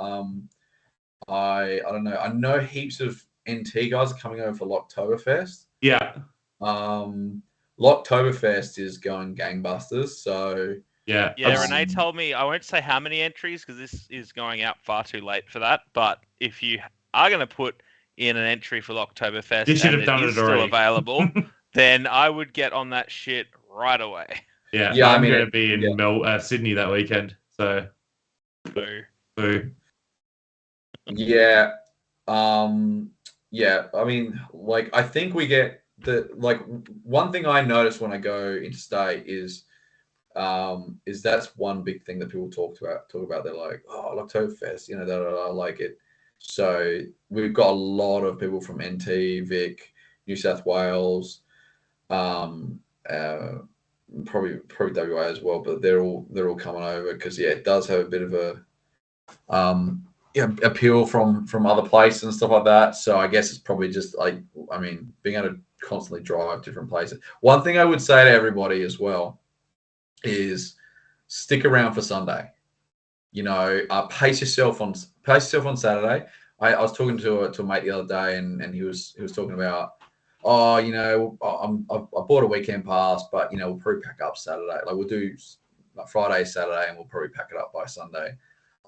I don't know. I know heaps of NT guys are coming over for Locktoberfest. Yeah. Locktoberfest is going gangbusters. So Yeah. Yeah, Um, Renee told me, I won't say how many entries because this is going out far too late for that. But if you are going to put in an entry for Oktoberfest You should and have done it is it still already. available, then I would get on that shit right away. Yeah. Yeah, I I'm mean, going to be in Sydney that weekend. So, Boo. boo. yeah. Yeah. I mean, like, I think we get one thing I notice when I go interstate is that's one big thing that people talk about. They're like, oh, Oktoberfest, I like it. So we've got a lot of people from NT, Vic, New South Wales, probably WA as well, but they're all coming over because it does have a bit of a appeal from other places and stuff like that. So I guess it's probably just being able to constantly drive different places. One thing I would say to everybody as well is stick around for Sunday. Pace yourself on Saturday. I was talking to a mate the other day, and he was talking about, I bought a weekend pass, but we'll probably pack up Saturday. Like we'll do like Friday, Saturday, and we'll probably pack it up by Sunday.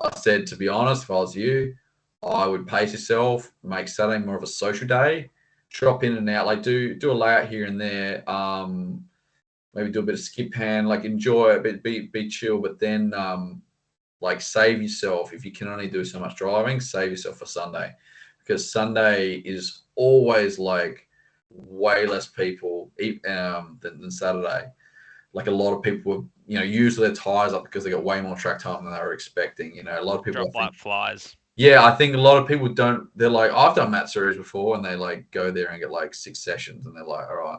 I said, to be honest, if I was you, I would pace yourself, make Saturday more of a social day, drop in and out, like do a layout here and there. Maybe do a bit of skip hand, like enjoy it, be chill, but then like save yourself. If you can only do so much driving, save yourself for Sunday, because Sunday is always like way less people than Saturday. Like a lot of people, use their tires up because they got way more track time than they were expecting. A lot of people Drop like flies. Yeah, I think a lot of people don't. They're like, I've done Matt series before, and they like go there and get like 6 sessions, and they're like, all right.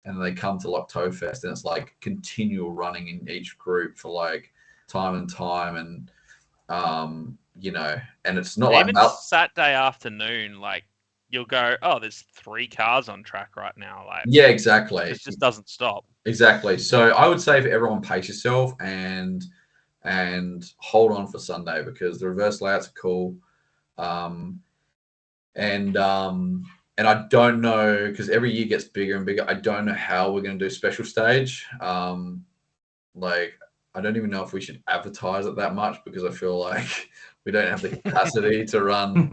And they come to Oktoberfest, and it's like continual running in each group for like time and time, and and it's not Even like Saturday afternoon, like you'll go, oh, there's 3 cars on track right now. Like, yeah, exactly. It just doesn't stop. Exactly. So I would say for everyone, pace yourself and hold on for Sunday, because the reverse layouts are cool. And I don't know, because every year gets bigger and bigger. I don't know how we're going to do special stage. Like, I don't even know if we should advertise it that much, because I feel like we don't have the capacity to run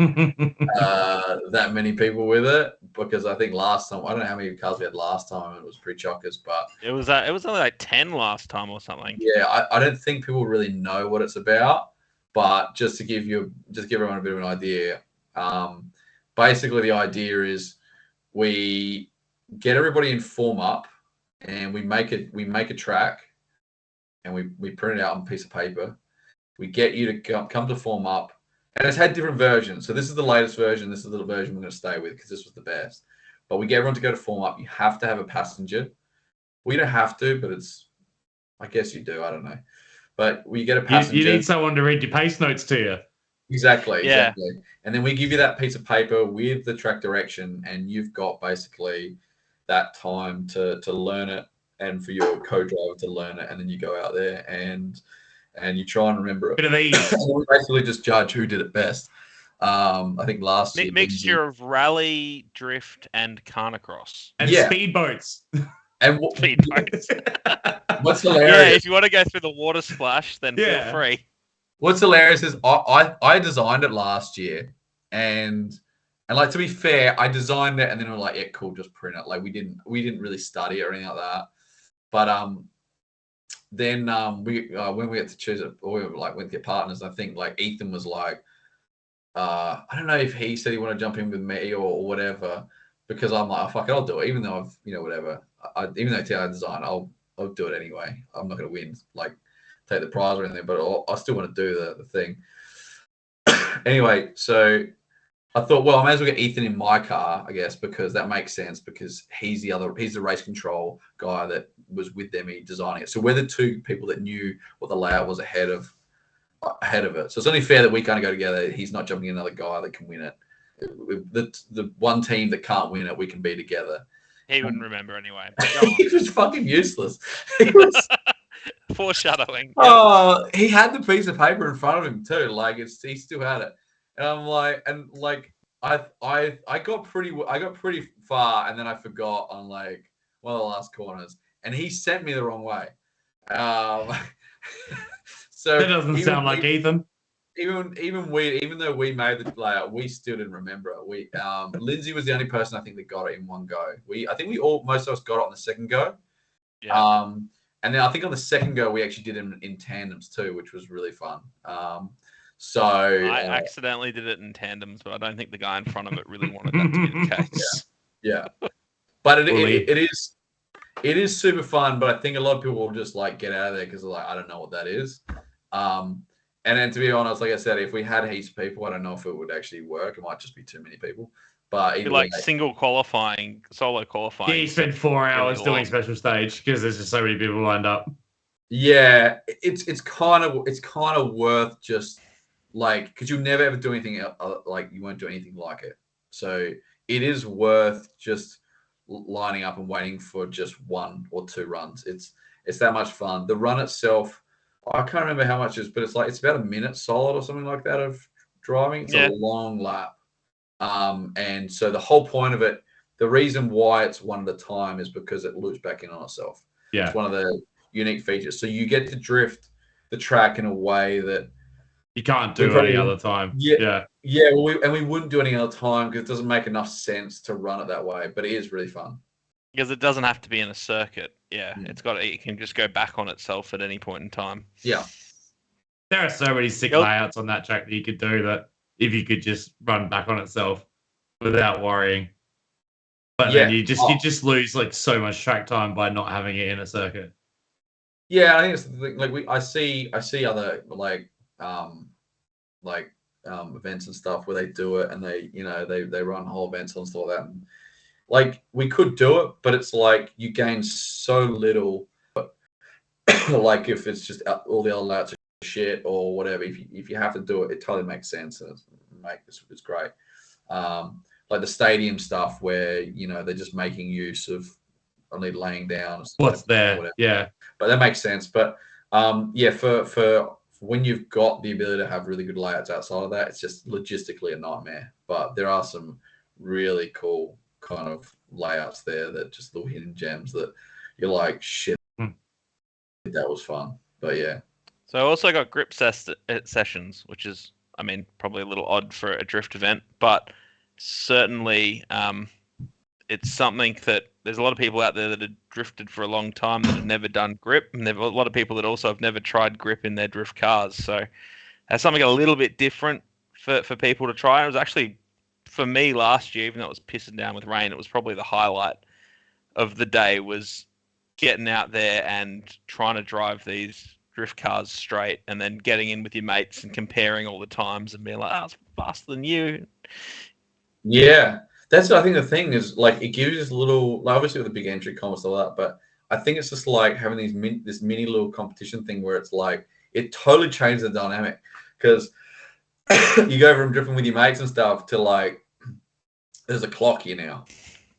that many people with it. Because I think last time, I don't know how many cars we had last time. It was pretty chockers, but it was only like 10 last time or something. Yeah, I don't think people really know what it's about. But just to give everyone a bit of an idea, basically the idea is we get everybody in form up, and we make a track, and we print it out on a piece of paper. We get you to come to form up, and it's had different versions. So this is the latest version. This is the version we're going to stay with, because this was the best. But we get everyone to go to form up. You have to have a passenger. We don't have to, but I guess you do. I don't know. But we get a passenger. You need someone to read your pace notes to you. Exactly. And then we give you that piece of paper with the track direction, and you've got basically that time to learn it, and for your co-driver to learn it, and then you go out there and you try and remember it. Bit of ease. We basically just judge who did it best. I think last year Mixture of rally, drift, and carnacross. And speedboats. And Speedboats. What's hilarious? Yeah, if you want to go through the water splash, then feel free. What's hilarious is I designed it last year, and like, to be fair, I designed it, and then we were like, yeah, cool, just print it. Like we didn't really study it or anything like that. But then we when we had to choose it, or we went to get partners, I think like Ethan was like, I don't know if he said he wanted to jump in with me or whatever, because I'm like, oh, fuck it, I'll do it, even though I've whatever. Even though it's our design, I'll do it anyway. I'm not going to win, like take the prize or anything, but I still want to do the thing. Anyway, so I thought, well, I may as well get Ethan in my car, I guess, because that makes sense because he's the race control guy that was with them designing it. So we're the two people that knew what the layout was ahead of it. So it's only fair that we kind of go together. He's not jumping in another guy that can win it. The one team that can't win it, we can be together. He wouldn't remember anyway. He was fucking useless. He was foreshadowing. Oh, he had the piece of paper in front of him too. Like he still had it, and I'm like, I got pretty far, and then I forgot on like one of the last corners, and he sent me the wrong way. So that doesn't sound like Ethan. Even though we made the layout, we still didn't remember it. Lindsay was the only person I think that got it in one go. I think most of us got it on the second go. Yeah. And then I think on the second go, we actually did it in tandems too, which was really fun. So I accidentally did it in tandems, but I don't think the guy in front of it really wanted that to be the case. Yeah. But it is super fun, but I think a lot of people will just like get out of there because they're like, I don't know what that is. And then to be honest, like I said, if we had heaps of people, I don't know if it would actually work. It might just be too many people. But it'd be like solo qualifying. Yeah, you spend 4 hours doing special stage because there's just so many people lined up. Yeah, it's kind of worth just like because you'll never ever do anything like you won't do anything like it. So it is worth just lining up and waiting for just 1 or 2 runs. It's that much fun. The run itself, I can't remember how much it is, but it's about a minute solid or something like that of driving. It's a long lap. And so the whole point of it, the reason why it's one at a time is because it loops back in on itself. Yeah. It's one of the unique features. So you get to drift the track in a way that you can't do any other time. Yeah. Well, we wouldn't do any other time because it doesn't make enough sense to run it that way. But it is really fun because it doesn't have to be in a circuit. Yeah, it can just go back on itself at any point in time. Yeah, there are so many sick layouts on that track that you could do that if you could just run back on itself without worrying. But then you just lose like so much track time by not having it in a circuit. Yeah, I think it's like I see other events and stuff where they do it and they run whole events and stuff like that. And, like we could do it, but it's like you gain so little. Like if it's just all the other layouts are shit or whatever, if you have to do it, it totally makes sense and it's great. Like the stadium stuff where they're just making use of only laying down what's there, but that makes sense. But for when you've got the ability to have really good layouts outside of that, it's just logistically a nightmare. But there are some really cool kind of layouts there that just little hidden gems that you're like, shit, that was fun. But yeah. So I also got grip sessions, which is, I mean, probably a little odd for a drift event, but certainly it's something that there's a lot of people out there that have drifted for a long time that have never done grip, and there are a lot of people that also have never tried grip in their drift cars. So that's something a little bit different for people to try. It was actually, for me last year, even though it was pissing down with rain, it was probably the highlight of the day was getting out there and trying to drive these drift cars straight and then getting in with your mates and comparing all the times and being like, I was faster than you. Yeah. That's, I think the thing is, like, it gives us a little, like, obviously with the big entry comps and all that, but I think it's just like having this mini little competition thing where it's like, it totally changes the dynamic because you go from drifting with your mates and stuff to like, there's a clock here now,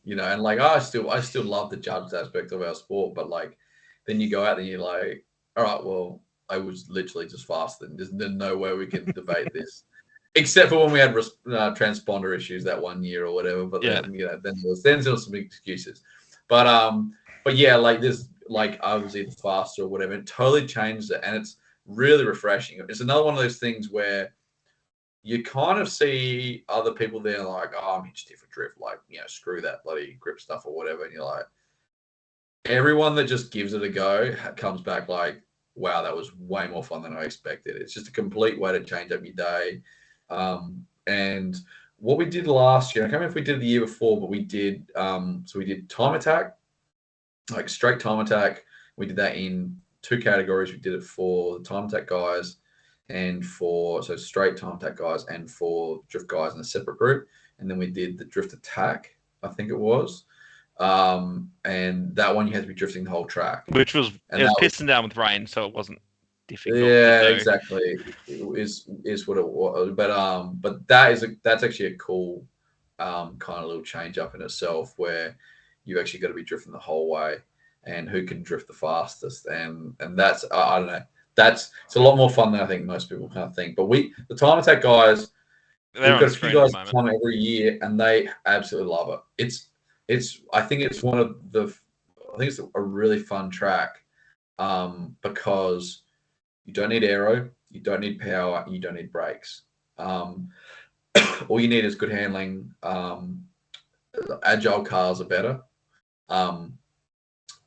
and like, I still love the judged aspect of our sport, but like, then you go out and you're like, all right, well, I was literally just faster. There's no way we can debate this. Except for when we had transponder issues that one year or whatever, but then there was some excuses. But yeah, like this, like I was either faster or whatever. It totally changed it, and it's really refreshing. It's another one of those things where you kind of see other people there like, oh, I'm hitched here for drift, like screw that bloody grip stuff or whatever, and you're like, everyone that just gives it a go comes back like, wow, that was way more fun than I expected. It's just a complete way to change up your day. And what we did last year, I can't remember if we did the year before, but we did, so we did time attack, like straight time attack. We did that in 2 categories. We did it for the time attack guys and for straight time attack guys and for drift guys in a separate group. And then we did the drift attack, I think it was. And that one you had to be drifting the whole track. Which was And it was that pissing down with rain, so it wasn't difficult yeah, to do. exactly. It is what it was. But that's actually a cool kind of little change up in itself, where you actually got to be drifting the whole way, and who can drift the fastest, and that's I don't know. It's a lot more fun than I think most people kind of think. But the time attack guys, They're we've on got a the few screen at guys the that moment. come every year, and they absolutely love it. I think it's one of the I think it's a really fun track, because you don't need aero, you don't need power, you don't need brakes. All you need is good handling. Agile cars are better,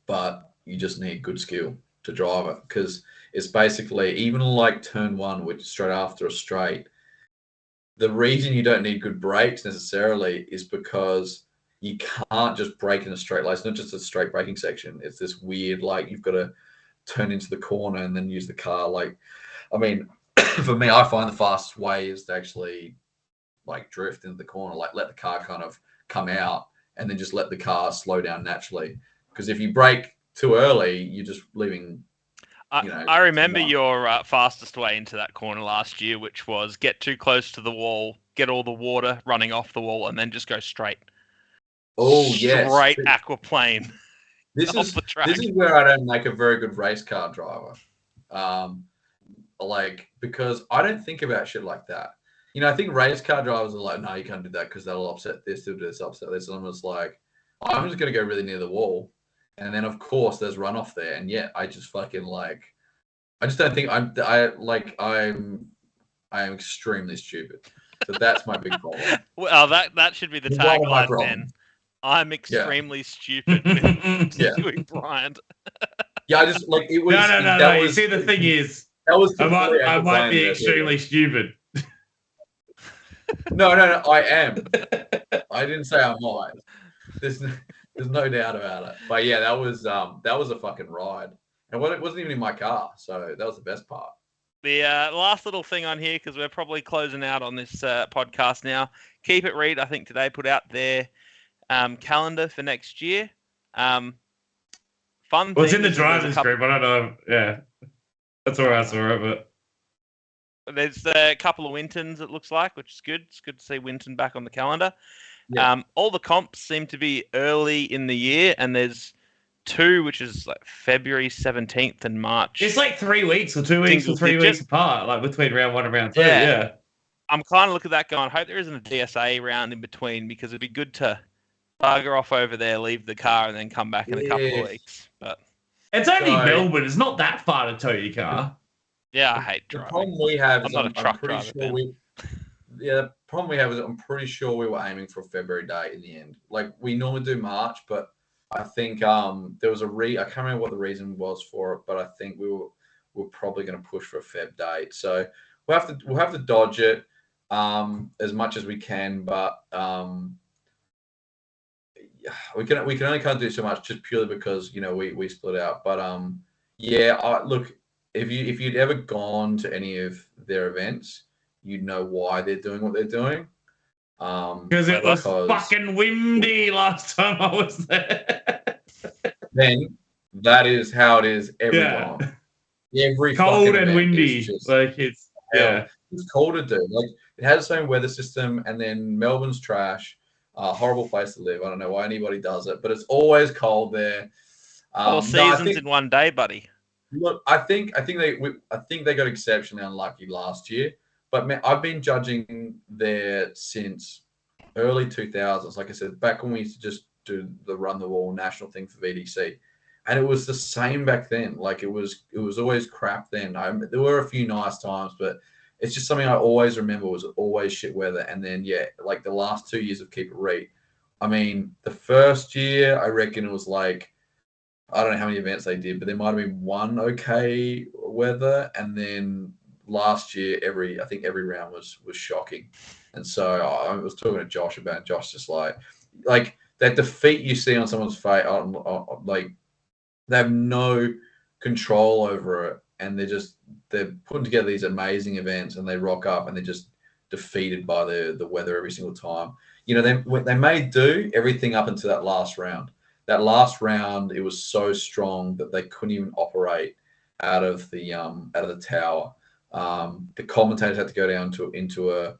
but you just need good skill to drive it, because it's basically even like turn one, which is straight after a straight. The reason you don't need good brakes necessarily is because you can't just brake in a straight line. It's not just a straight braking section. It's this weird, like, you've got to turn into the corner and then use the car. Like, I mean, for me, I find the fastest way is to actually like drift into the corner, like let the car kind of come out and then just let the car slow down naturally. Because if you brake too early, you're just leaving. I remember your fastest way into that corner last year, which was get too close to the wall, get all the water running off the wall, and then just go straight. Oh, yes. Straight aquaplane. This off the track. is where I don't make a very good race car driver. Because I don't think about shit like that. I think race car drivers are like, no, you can't do that because that'll upset this, do this, upset this. And I'm just like, I'm just going to go really near the wall. And then, of course, there's runoff there. And yet I just fucking I just don't think I'm extremely stupid. So that's my big problem. Well, that should be the tagline then. I'm extremely stupid with Stewy Bryant. Yeah, I just it was. No. You see, the thing is, that was I might be extremely stupid. No, I am. I didn't say I might. There's no doubt about it. But yeah, that was a fucking ride, and it wasn't even in my car, so that was the best part. The last little thing on here, because we're probably closing out on this podcast now. Keep It Read, I think today put out their calendar for next year. Fun. Well, it's in the drivers group. I don't know. Yeah, that's all right. But there's a couple of Wintons, it looks like, which is good. It's good to see Winton back on the calendar. Yeah. All the comps seem to be early in the year, and there's two, which is like February 17th and March. It's like 3 weeks or 2 weeks or 3 weeks apart, like between round one and round two. Yeah. I'm kind of looking at that going, I hope there isn't a DSA round in between, because it'd be good to bugger off over there, leave the car, and then come back in a couple of weeks. But it's only Melbourne. It's not that far to tow your car. Yeah, I hate driving. The problem we have is I'm pretty sure the problem we have is I'm pretty sure we were aiming for a February date in the end. Like, we normally do March, but I think there was I can't remember what the reason was for it, but I think we're probably going to push for a Feb date. So we'll have to dodge it as much as we can, but we can only kind of do so much just purely because we split out. But look, if you'd ever gone to any of their events, you'd know why they're doing what they're doing. Because it was fucking windy last time I was there. Then that is how it is every time. Every cold and windy. It's cold to do. Like, it has its own weather system, and then Melbourne's trash. Horrible place to live. I don't know why anybody does it, but it's always cold there. 4 seasons in one day, buddy. Look, I think they got exceptionally unlucky last year. But man, I've been judging there since early 2000s. Like I said, back when we used to just do the run the wall national thing for VDC, and it was the same back then. Like, it was always crap then. There were a few nice times, but it's just something I always remember was always shit weather. And then like the last 2 years of Keep It Read. I mean, the first year I reckon it was like, I don't know how many events they did, but there might have been one okay weather, and then last year I think every round was shocking. And so I was talking to Josh about it. Josh just like that defeat you see on someone's face, like they have no control over it and they're putting together these amazing events, and they rock up and they're just defeated by the weather every single time. They may do everything up until that last round. That last round, it was so strong that they couldn't even operate out of the tower. The commentators had to go down into a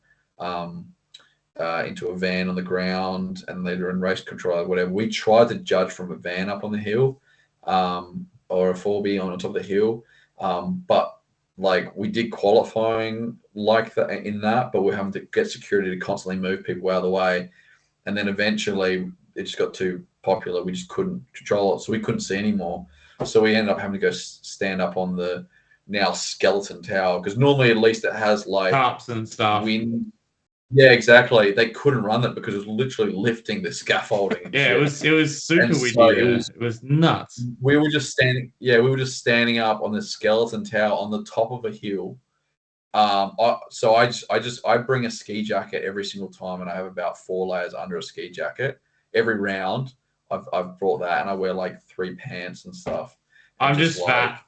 van on the ground, and they were in race control or whatever. We tried to judge from a van up on the hill, or a 4B on top of the hill, but like we did qualifying like that in that, but we're having to get security to constantly move people out of the way, and then eventually it just got too popular. We just couldn't control it, so we couldn't see anymore. So we ended up having to go stand up on the now skeleton tower, because normally at least it has like tarps and stuff. Wind. Yeah, exactly. They couldn't run it because it was literally lifting the scaffolding. And yeah, shit. it was super And windy. so It was nuts. We were just standing up on the skeleton tower on the top of a hill. I bring a ski jacket every single time, and I have about 4 layers under a ski jacket. Every round, I've brought that, and I wear like 3 pants and stuff. And I'm just fat.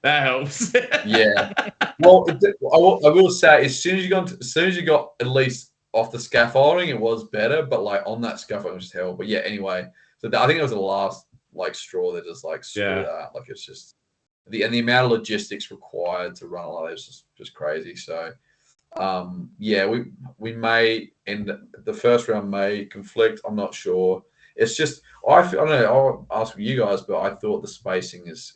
That helps. Yeah. Well, I will say, as soon as you got at least off the scaffolding, it was better. But like on that scaffolding, it was just hell. But yeah, anyway. So I think it was the last like straw that just like screw that. Like it's just the amount of logistics required to run a lot of this is just crazy. So we may end the first round may conflict. I'm not sure. It's just I don't know. I'll ask you guys, but I thought the spacing is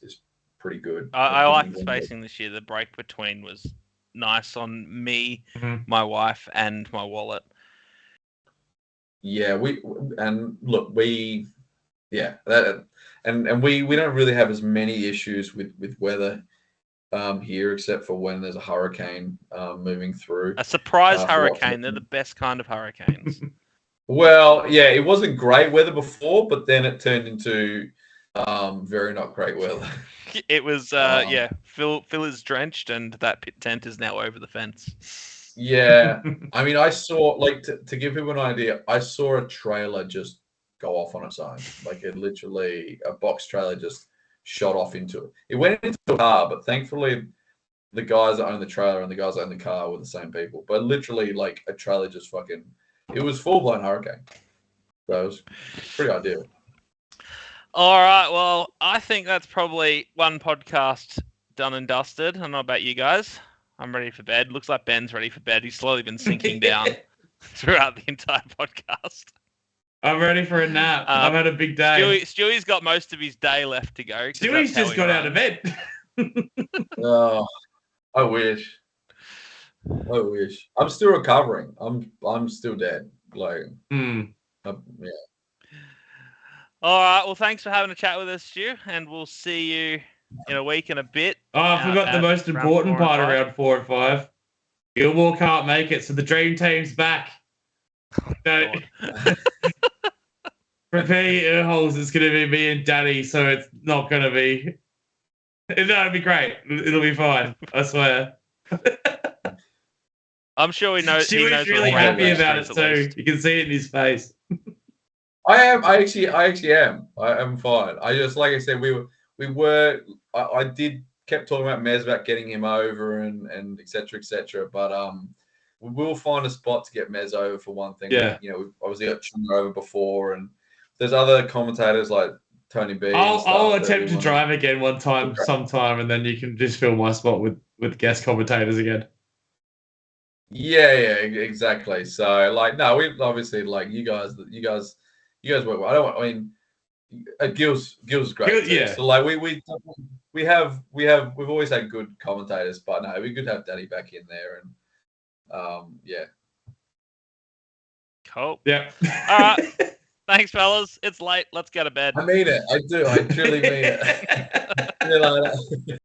pretty good. I like the spacing this year. The break between was nice on me, my wife, and my wallet. Yeah, we don't really have as many issues with weather here, except for when there's a hurricane moving through. A surprise hurricane. They're the best kind of hurricanes. Well, yeah, it wasn't great weather before, but then it turned into very not great weather. It was, Phil is drenched, and that pit tent is now over the fence. Yeah, I mean, I saw, like, to give people an idea, I saw a trailer just go off on its own. Like, it literally, a box trailer just shot off into it. It went into a car, but thankfully, the guys that own the trailer and the guys that own the car were the same people. But literally, like, a trailer just it was full-blown hurricane. So it was pretty ideal. All right, well, I think that's probably one podcast done and dusted. I don't know about you guys. I'm ready for bed. Looks like Ben's ready for bed. He's slowly been sinking down throughout the entire podcast. I'm ready for a nap. I've had a big day. Stewie's got most of his day left to go. Stewie's just got out of bed. Oh, I wish. I'm still recovering. I'm still dead. Like, yeah. All right. Well, thanks for having a chat with us, Stu, and we'll see you in a week and a bit. Oh, I forgot the most important part of round 4 and 5. Gilmore can't make it, so the dream team's back. So, prepare your ear holes. It's going to be me and Danny, so it's not going to be. It'll be great. It'll be fine. I swear. I'm sure he knows. Stewie's really happy about it too. You can see it in his face. I am. I actually am. I am fine. I just, like I said, I kept talking about Mez about getting him over and et cetera, but we will find a spot to get Mez over for one thing. Yeah. We've obviously got Chunga over before, and there's other commentators like Tony B. I'll attempt to drive again sometime, and then you can just fill my spot with guest commentators again. Yeah, exactly. So, like, no, we've obviously, like, you guys work well. Gil's great. Yeah. So, like, we've always had good commentators, but no, we could have Danny back in there, and yeah. Cool. Yeah. All right. Thanks, fellas. It's late. Let's go to bed. I mean it. I do. I truly mean it. See you later.